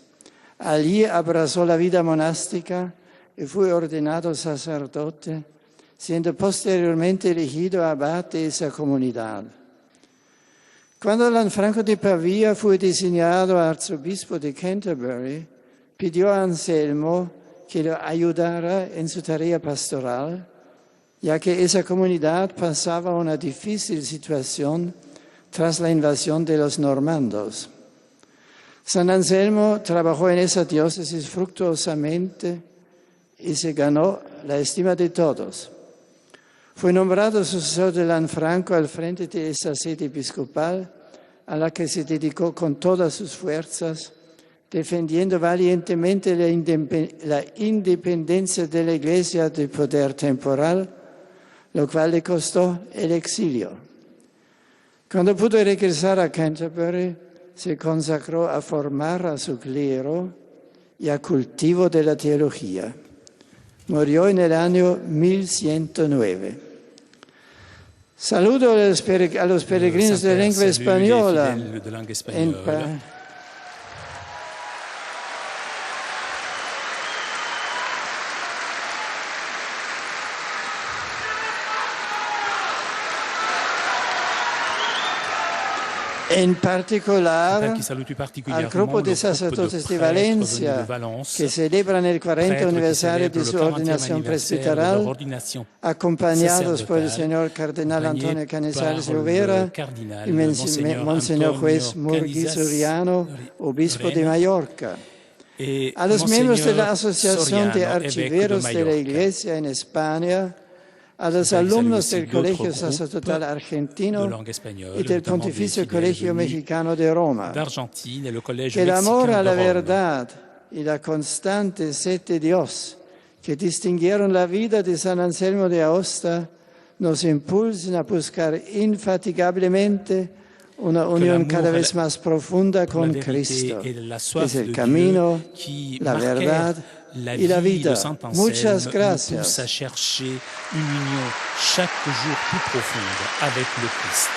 Allí abrazó la vida monástica y fue ordenado sacerdote, siendo posteriormente elegido abate de esa comunidad. Cuando Lanfranco de Pavía fue designado arzobispo de Canterbury, pidió a Anselmo que lo ayudara en su tarea pastoral, ya que esa comunidad pasaba una difícil situación tras la invasión de los normandos. San Anselmo trabajó en esa diócesis fructuosamente y se ganó la estima de todos. Fue nombrado sucesor de Lanfranco al frente de esa sede episcopal, a la que se dedicó con todas sus fuerzas, defendiendo valientemente la independencia de la Iglesia del poder temporal, lo cual le costó el exilio. Cuando pudo regresar a Canterbury, se consacró a formar a su clero y a cultivo de la teología. Murió en el año 1109. Saludo a los peregrinos de lengua española. En particular al grupo de sacerdotes de Valencia, que celebran el 40 aniversario de su ordenación presbiteral, acompañados por el señor cardenal Antonio Cañizares Rovera y monseñor juez Murgui Soriano, obispo de Mallorca. A los miembros de la Asociación de Archiveros de la Iglesia en España, a los alumnos del Colegio Sacerdotal Argentino y del Pontificio Colegio Mexicano de Roma. Que el amor a la verdad y la constante sed de Dios que distinguieron la vida de San Anselmo de Aosta nos impulsen a buscar infatigablemente una unión cada vez más profunda con Cristo, que es el camino, la verdad y la vida. Muchas gracias. Nous pousse à chercher une union chaque jour plus profonde avec le Christ.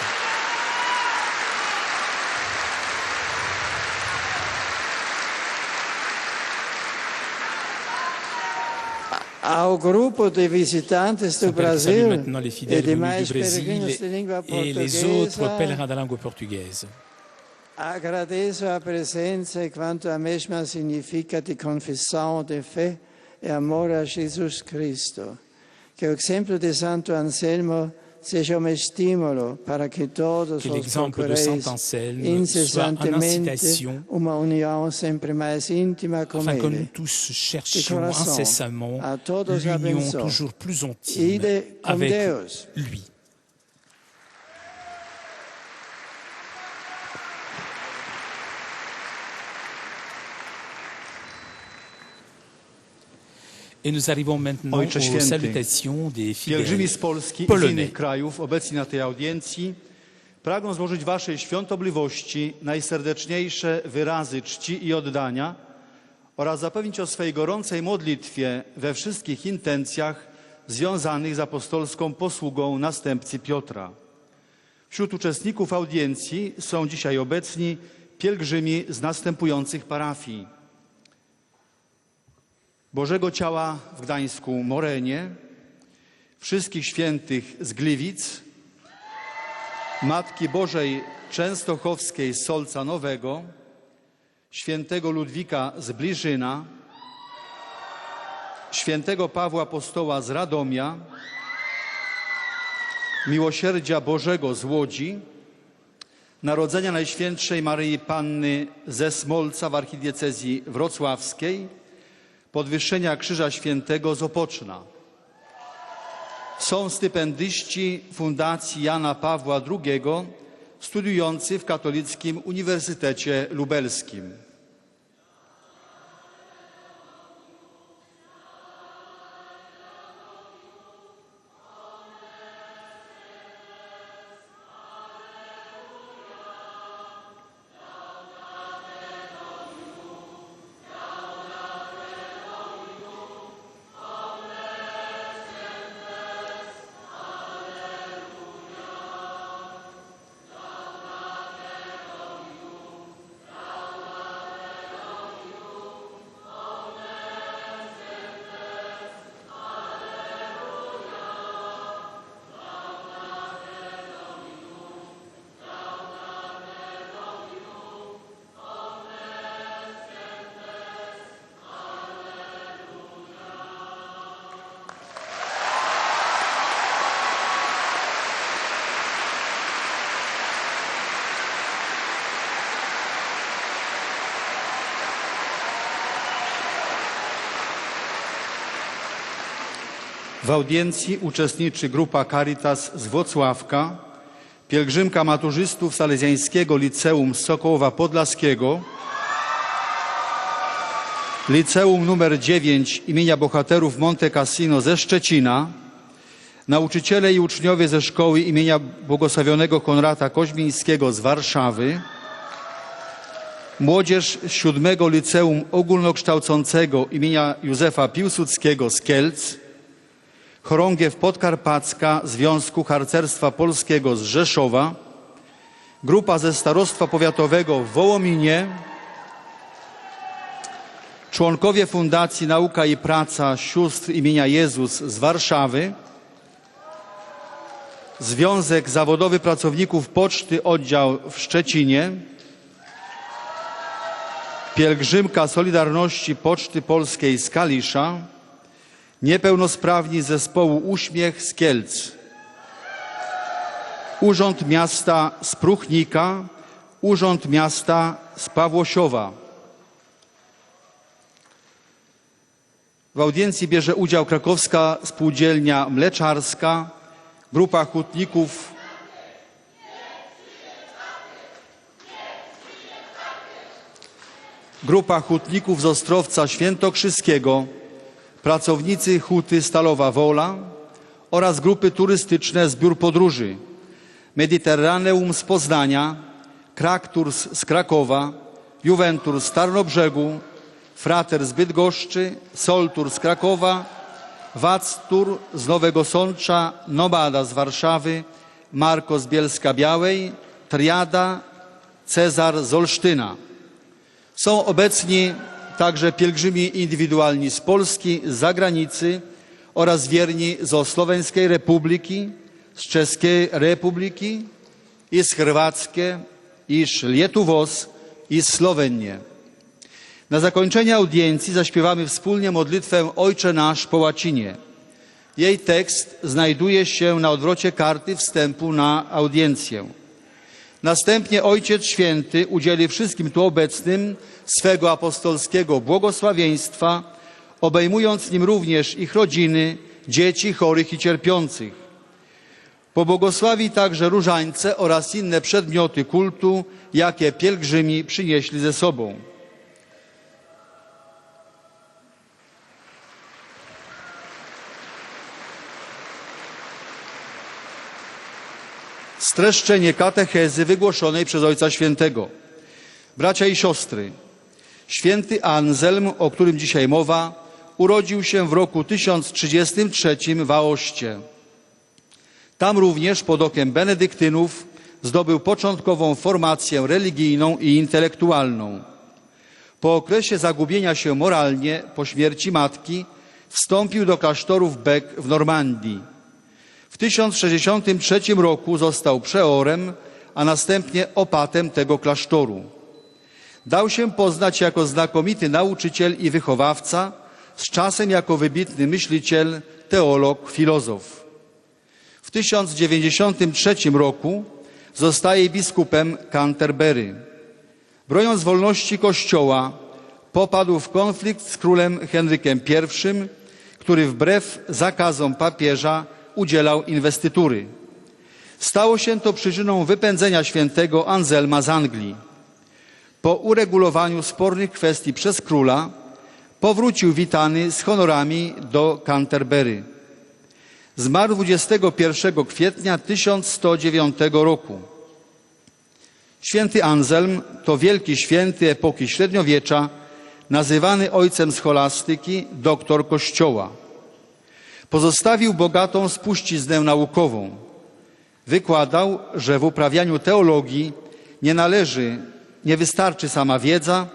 Ao grupo de visitantes do Brasil Maintenant les e fidèles venus demais du Brésil peregrinos de língua et les autres portuguesa, pèlerins de langue portugaise. agradeço a presença e quanto a mesma significa de confissão de fé e amor a Jesus Cristo. Que o exemplo de Santo Anselmo seja um estímulo para que todos Que os l'exemple de procureis Saint Anselme soit une incessantemente incitation uma união sempre mais íntima com afin que nous Ele. tous cherchions coração, incessamment a todos l'union abençoe. toujours plus intime Ide com avec Deus. lui. Et nous arrivons maintenant Ojcze aux Święty, salutations des Pielgrzymi fidèles z Polski i z polonais. innych krajów obecni na tej audiencji pragną złożyć Waszej świątobliwości najserdeczniejsze wyrazy czci i oddania oraz zapewnić o swej gorącej modlitwie we wszystkich intencjach związanych z apostolską posługą następcy Piotra. Wśród uczestników audiencji są dzisiaj obecni pielgrzymi z następujących parafii: Bożego Ciała w Gdańsku Morenie, Wszystkich Świętych z Gliwic, Matki Bożej Częstochowskiej z Solca Nowego, Świętego Ludwika z Bliżyna, Świętego Pawła Apostoła z Radomia, Miłosierdzia Bożego z Łodzi, Narodzenia Najświętszej Maryi Panny ze Smolca w archidiecezji wrocławskiej, Podwyższenia Krzyża Świętego z Opoczna. Są stypendyści Fundacji Jana Pawła II, studiujący w Katolickim Uniwersytecie Lubelskim. W audiencji uczestniczy grupa Caritas z Włocławka, pielgrzymka maturzystów Salezjańskiego Liceum z Sokołowa Podlaskiego, Liceum nr 9 imienia Bohaterów Monte Cassino ze Szczecina, nauczyciele i uczniowie ze szkoły imienia błogosławionego Konrada Koźmińskiego z Warszawy, młodzież z 7 Liceum Ogólnokształcącego imienia Józefa Piłsudskiego z Kielc, chorągiew podkarpacka Związku Harcerstwa Polskiego z Rzeszowa, grupa ze Starostwa Powiatowego w Wołominie, członkowie Fundacji Nauka i Praca Sióstr imienia Jezus z Warszawy, Związek Zawodowy Pracowników Poczty Oddział w Szczecinie, pielgrzymka Solidarności Poczty Polskiej z Kalisza, niepełnosprawni z zespołu Uśmiech z Kielc, Urząd Miasta z Pruchnika, Urząd Miasta z Pawłosiowa. W audiencji bierze udział Krakowska Spółdzielnia Mleczarska, grupa hutników z Ostrowca Świętokrzyskiego, pracownicy huty Stalowa Wola oraz grupy turystyczne z biur podróży Mediterraneum z Poznania, Krakturs z Krakowa, Juventus z Tarnobrzegu, Frater z Bydgoszczy, Soltur z Krakowa, Wactur z Nowego Sącza, Nomada z Warszawy, Marko z Bielska-Białej, Triada, Cezar z Olsztyna. Są obecni także pielgrzymi indywidualni z Polski, z zagranicy oraz wierni z Słoweńskiej Republiki, z Czeskiej Republiki i z Chorwackie, i z Lietuvos, i z Słowenii. Na zakończenie audiencji zaśpiewamy wspólnie modlitwę Ojcze Nasz po łacinie. Jej tekst znajduje się na odwrocie karty wstępu na audiencję. Następnie Ojciec Święty udzieli wszystkim tu obecnym swego apostolskiego błogosławieństwa, obejmując nim również ich rodziny, dzieci chorych i cierpiących. Pobłogosławi także różańce oraz inne przedmioty kultu, jakie pielgrzymi przynieśli ze sobą. Streszczenie katechezy wygłoszonej przez Ojca Świętego. Bracia i siostry, święty Anselm, o którym dzisiaj mowa, urodził się w roku 1033 w Aoście. Tam również pod okiem benedyktynów zdobył początkową formację religijną i intelektualną. Po okresie zagubienia się moralnie, po śmierci matki, wstąpił do klasztoru w Bec w Normandii. W 1063 roku został przeorem, a następnie opatem tego klasztoru. Dał się poznać jako znakomity nauczyciel i wychowawca, z czasem jako wybitny myśliciel, teolog, filozof. W 1093 roku zostaje biskupem Canterbury. Broniąc wolności Kościoła, popadł w konflikt z królem Henrykiem I, który wbrew zakazom papieża udzielał inwestytury. Stało się to przyczyną wypędzenia świętego Anselma z Anglii. Po uregulowaniu spornych kwestii przez króla powrócił witany z honorami do Canterbury. Zmarł 21 kwietnia 1109 roku. Święty Anselm to wielki święty epoki średniowiecza, nazywany ojcem scholastyki, doktor Kościoła. Pozostawił bogatą spuściznę naukową. Wykładał, że w uprawianiu teologii nie wystarczy sama wiedza,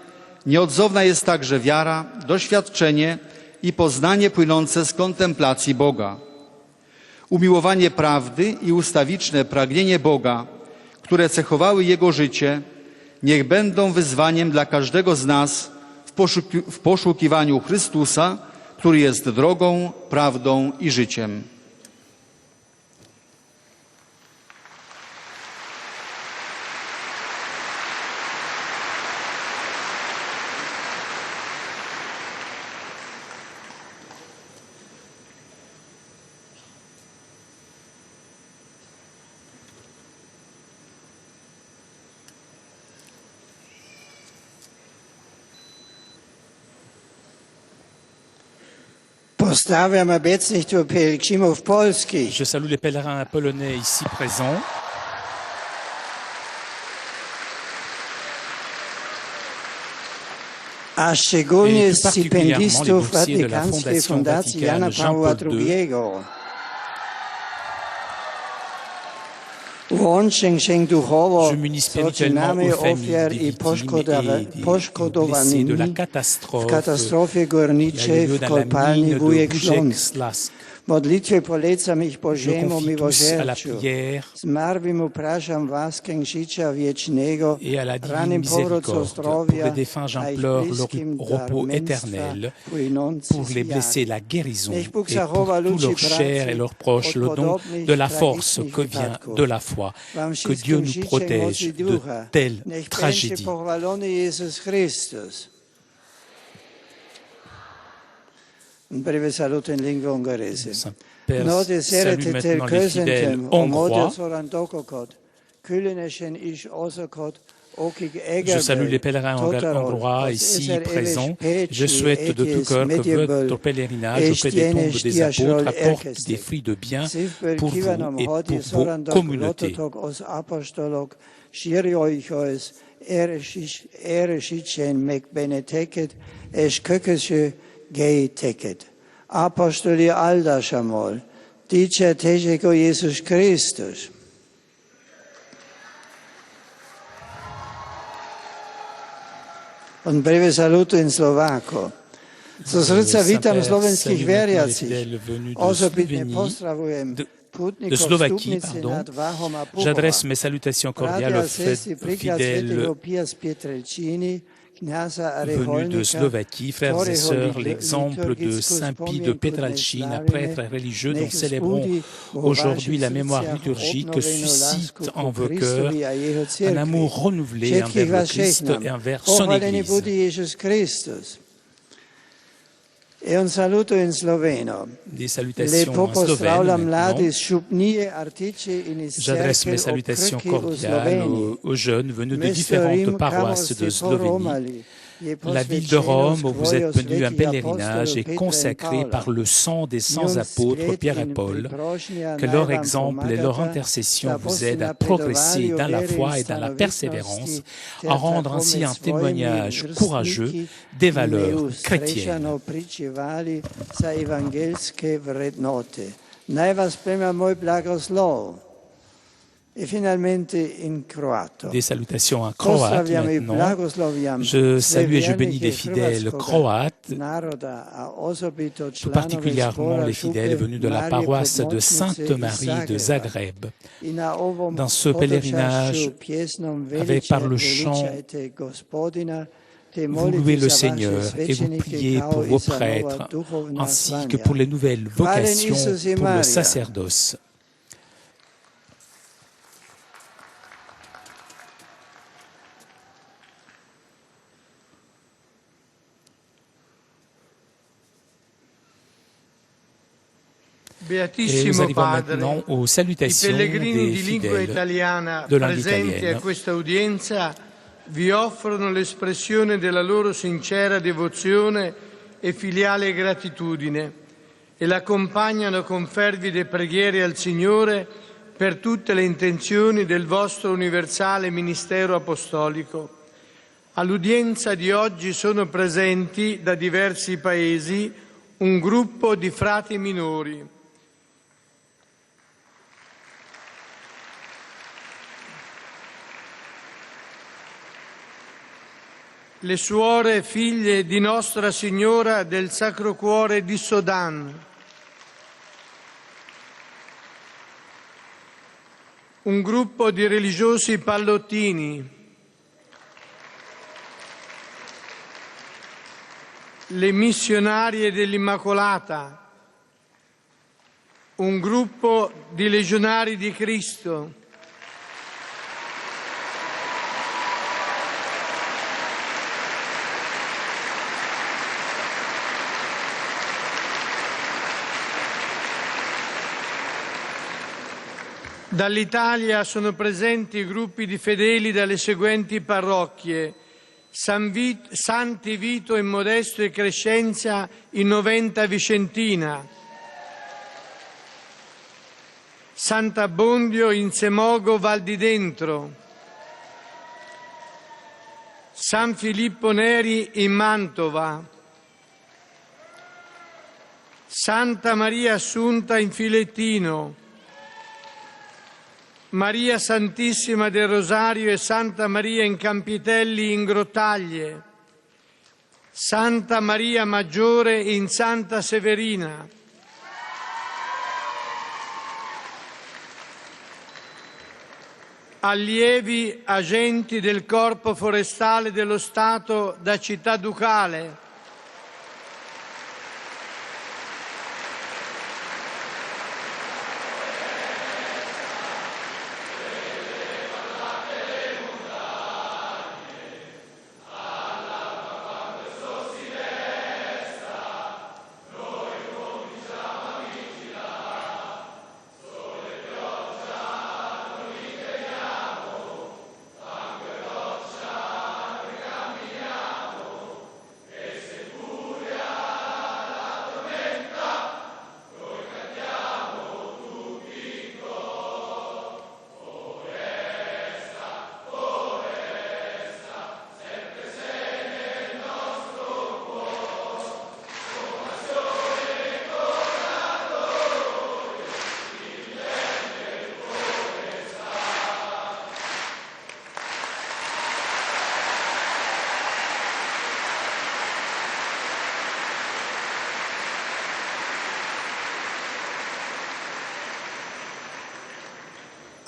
nieodzowna jest także wiara, doświadczenie i poznanie płynące z kontemplacji Boga. Umiłowanie prawdy i ustawiczne pragnienie Boga, które cechowały jego życie, niech będą wyzwaniem dla każdego z nas w poszukiwaniu Chrystusa, który jest drogą, prawdą i życiem. Pozdrawiam obecnych tu pielgrzymów polskich. Je salue les pèlerins polonais ici présents. A szczególnie stypendystów Watykańskiej Fundacji Jana Pawła II. Łączeń się duchowo z rodzinami ofiar i poszkodowanymi w katastrofie górniczej w kopalni Wujek Śląsk. Modlitwie polecam ich Bożemu miłosierdziu. Zmarłym upraszam łaskę życia wiecznego, ranym powrót do zdrowia, a ich bliskim darmieństwa płynący pour les blessés la guérison Niech Bóg et zachowa pour ludzi toute leur chair et leurs proches le don de la force que vient de la foi. Que Dieu nous protège de telles tragédies. Pochwalony Jezus Chrystus. Un breve saluto in lingua ungherese. Saint-Père salue maintenant les fidèles hongrois. Je salue les pèlerins hongrois ici présents. Je souhaite de tout cœur que votre pèlerinage auprès des tombes des apôtres apporte des fruits de bien pour vous et pour vos communautés. Apostoli aldashamol, dice tejeko Jesus Christus. Un breve saluto in slovako. Zo srdca vítam slovenských veriacich. Osobitne pozdravujem de Slovaquie, pardon. J'adresse mes salutations cordiales aux fidèles venus de Slovaquie, frères et sœurs, l'exemple de Saint Pie de Petralcine, prêtre religieux dont célébrons aujourd'hui la mémoire liturgique, suscite en vos cœurs un amour renouvelé envers le Christ et envers son Église. E un saluto in sloveno. Des salutations en slovène J'adresse mes salutations cordiales aux jeunes venus de différentes paroisses de Slovénie. La ville de Rome où vous êtes venus en pèlerinage est consacrée par le sang des 100 apôtres Pierre et Paul. Que leur exemple et leur intercession vous aident à progresser dans la foi et dans la persévérance, à rendre ainsi un témoignage courageux des valeurs chrétiennes. Des salutations en croate maintenant. Je salue et je bénis les fidèles croates, tout particulièrement les fidèles venus de la paroisse de Sainte-Marie de Zagreb. Dans ce pèlerinage, par le chant, vous louez le Seigneur et vous priez pour vos prêtres, ainsi que pour les nouvelles vocations pour le sacerdoce. Et nous arrivons maintenant aux salutations des fidèles de langue italienne. Vi offrono l'espressione della loro sincera devozione e filiale gratitudine e l'accompagnano con fervide preghiere al Signore per tutte le intenzioni del vostro universale ministero apostolico. All'udienza di oggi sono presenti da diversi paesi un gruppo di frati minori. Le suore figlie di Nostra Signora del Sacro Cuore di Sodan, un gruppo di religiosi pallottini, le missionarie dell'Immacolata, un gruppo di legionari di Cristo, Dall'Italia sono presenti gruppi di fedeli dalle seguenti parrocchie: Santi Vito in Modesto e Crescenza in Noventa Vicentina, Sant'Abbondio in Semogo Val di Dentro, San Filippo Neri in Mantova, Santa Maria Assunta in Filettino, Maria Santissima del Rosario e Santa Maria in Campitelli in Grottaglie, Santa Maria Maggiore in Santa Severina, allievi agenti del Corpo Forestale dello Stato da Città Ducale,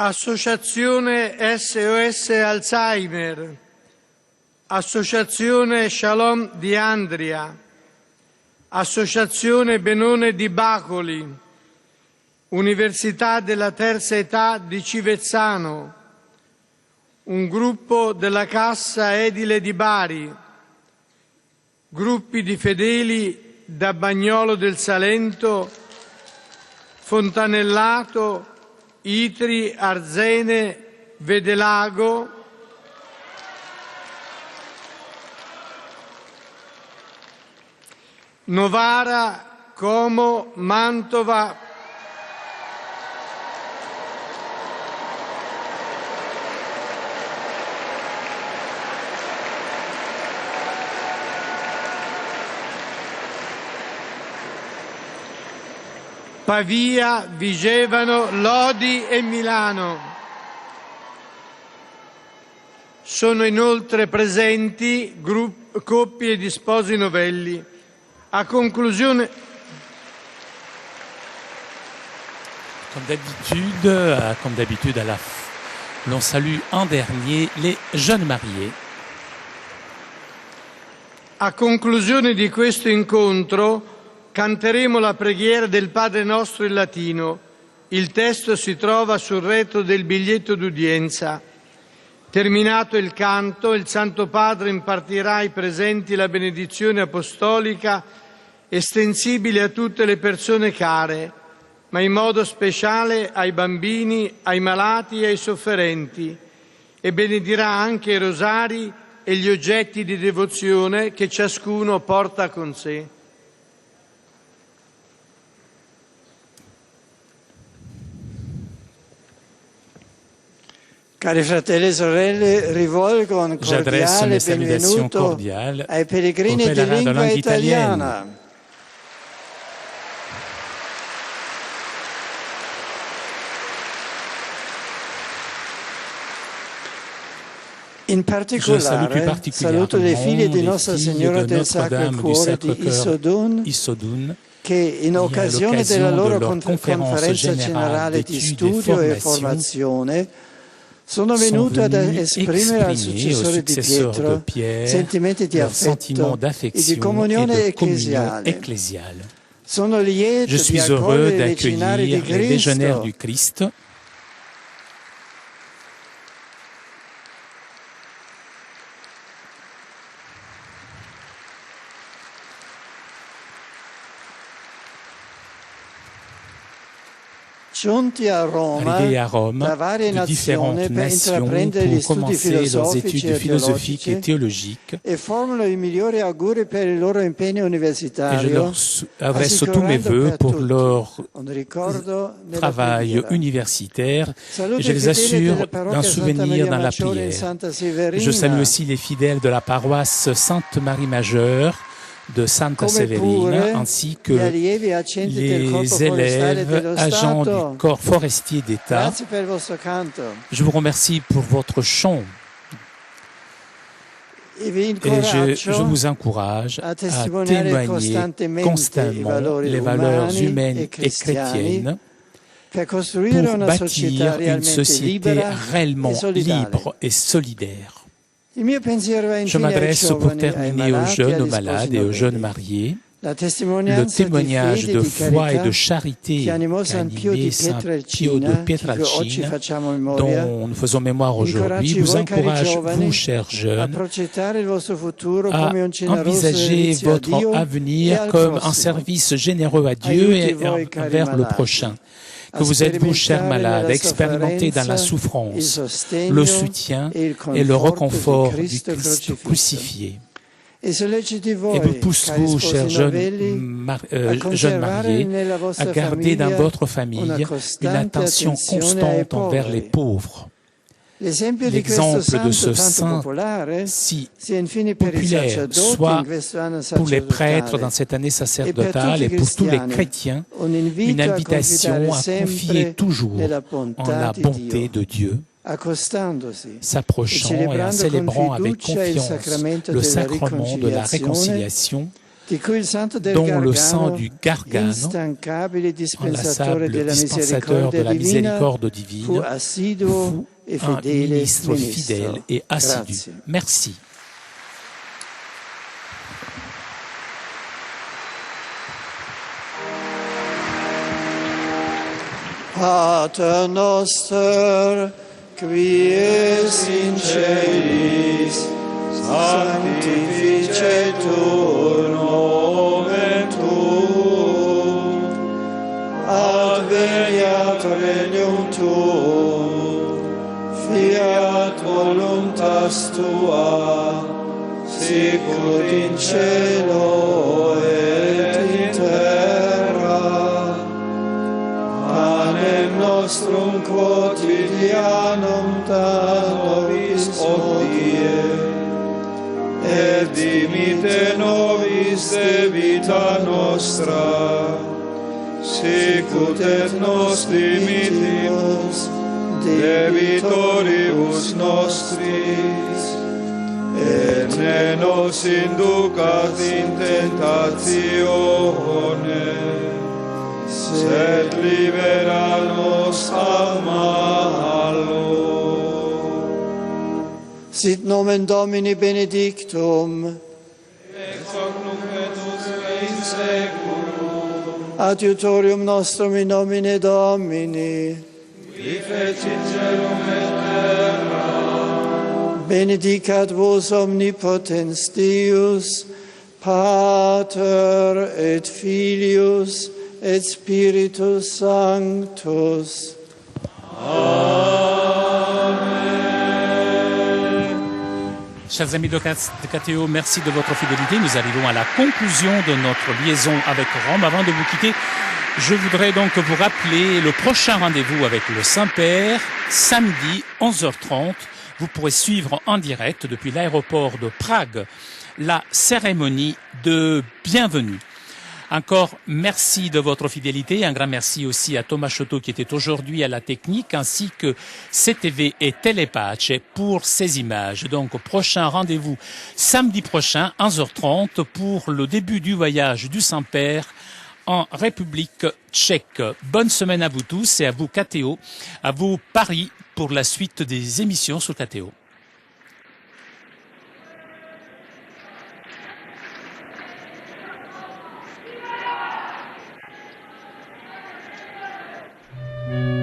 Associazione SOS Alzheimer, Associazione Shalom di Andria, Associazione Benone di Bacoli, Università della Terza Età di Civezzano, un gruppo della Cassa Edile di Bari, gruppi di fedeli da Bagnolo del Salento, Fontanellato, Itri, Arzene, Vedelago, Novara, Como, Mantova, Pavia, Vigevano, Lodi e Milano. Sono inoltre presenti coppie di sposi novelli. A conclusione, comme d'habitude, l'on salue en dernier les jeunes mariés. A conclusione di questo incontro canteremo la preghiera del Padre Nostro in latino. Il testo si trova sul retro del biglietto d'udienza. Terminato il canto, il Santo Padre impartirà ai presenti la benedizione apostolica estensibile a tutte le persone care, ma in modo speciale ai bambini, ai malati e ai sofferenti, e benedirà anche i rosari e gli oggetti di devozione che ciascuno porta con sé. Cari fratelli e sorelle, rivolgo un J'adresse cordiale mes salutations benvenuto cordiales ai aux pellegrini di pèlerins de lingua langue italienne. italiana. In Je salue plus particolare saluto dei figli di particulièrement Nostra les filles Signora de del Notre-Dame Sacro du Cuore di Sacre-Cœur Issoudun, Issoudun, che in à occasione della l'occasion loro de leur conférence conferenza générale generale di d'études et studio e formation, formazione sono sont venuti ad venus esprimere al exprimer aux successore di successeurs de Pietro Pierre sentimenti di leurs sentiments affetto e d'affection di comunione et de communion ecclesiale. ecclésiale. Sono lieto Je di suis heureux accogliere i legionari di d'accueillir les légionnaires Cristo du Christ giunti a Roma arrivés à Rome da varie de différentes nazioni per nations intraprendere gli pour studi commencer leurs filosofici études e philosophiques et teologici théologiques. e formulano i migliori auguri per il loro impegno Et je universitario, leur adresse tous mes vœux pour leur un ricordo nella travail preghiera. universitaire. Saluto Et je i les fedeli assure della parrocchia d'un Santa souvenir Maria dans la Maggiore in prière. Santa Severina, Je salue aussi les fidèles de la paroisse Sainte-Marie-Majeure de Santa come Severina, pure ainsi que gli allievi agenti del Corpo les Forestale élèves, dello agents Stato. du corps forestier d'État. Grazie per il vostro canto Je vous remercie pour votre chant e vi et je incoraggio vous encourage a à testimoniare témoigner costantemente constamment les valeurs humaines et chrétiennes per costruire pour una bâtir società une realmente société libera réellement e solidale. libre et solidaire. Il mio pensiero va Je infine ai m'adresse pour giovani, ai terminer aux malati, jeunes, aux agli sposi malades et aux jeunes novelli. mariés. La Le testimonianza témoignage di de fede e di foi et carità de charité che animò qu'a San Pio di animé Saint Pio de Pietrelcina, che oggi Pietrelcina, facciamo memoria, dont nous faisons mémoire aujourd'hui, incoraggi vous voi, cari encourage, giovani, vous, chers a jeunes, progettare il vostro futuro à come un generoso envisager servizio a votre Dio e avenir al comme un prossimo. service généreux à Dieu Aiuti et voi, cari envers le malati, prochain. a Que vous êtes, vous, chers sperimentare malades, nella expérimentez dans la sofferenza il souffrance, sostegno le soutien e il et le conforto reconfort di du Cristo Christ crocifisso. crucifié. E solleciti Et voi, vous pousse, cari vous, sposi chers jeunes, novelli, a jeunes conservare mariés, nella à vostra garder dans famiglia votre famille una une costante attention attenzione ai constante envers les poveri. pauvres. L'esempio di questo L'exemple de santo ce tanto saint popolare si sia infine per i populaire, sacerdoti soit in questo anno pour les prêtres dans sacerdotale cette année e per sacerdotale tutti et i pour tous les cristiani chrétiens, un une invito a invitation confidare à confier sempre toujours nella en la bontà di bonté Dio, de Dieu, accostandosi e s'approchant et en celebrando con célébrant avec fiducia il confiance sacramento le della sacrement de la riconciliazione réconciliation dont le sang du Gargano, inlassable dispensateur de la miséricorde divine, fut un ministre fidèle et assidu. Merci. Pater noster, qui es in celis, sanctificetur nomen tuum, adveniat regnum tuum, fiat voluntas tua, sicut in cielo et in terra. Panem nostrum quotidianum da nobis hodie, et dimitte nobis debita nostra, sicut et nos dimittimus debitoribus nostris, et ne nos inducat in tentatione, sed libera nos a malo. Sit nomen Domini benedictum, ex hoc nunc et usque in seculum, adiutorium nostrum in nomine Domini, qui fecit celum et terra, benedicat vos omnipotens Deus, Pater et Filius et Spiritus Sanctus. Chers amis de KTO, merci de votre fidélité. Nous arrivons à la conclusion de notre liaison avec Rome. Avant de vous quitter, je voudrais donc vous rappeler le prochain rendez-vous avec le Saint-Père, samedi 11h30. Vous pourrez suivre en direct depuis l'aéroport de Prague la cérémonie de bienvenue. Encore merci de votre fidélité. Un grand merci aussi à Thomas Choteau qui était aujourd'hui à la technique, ainsi que CTV et Telepace pour ces images. Donc, prochain rendez-vous samedi prochain, 11h30, pour le début du voyage du Saint-Père en République tchèque. Bonne semaine à vous tous et à vous KTO, à vous Paris pour la suite des émissions sur KTO.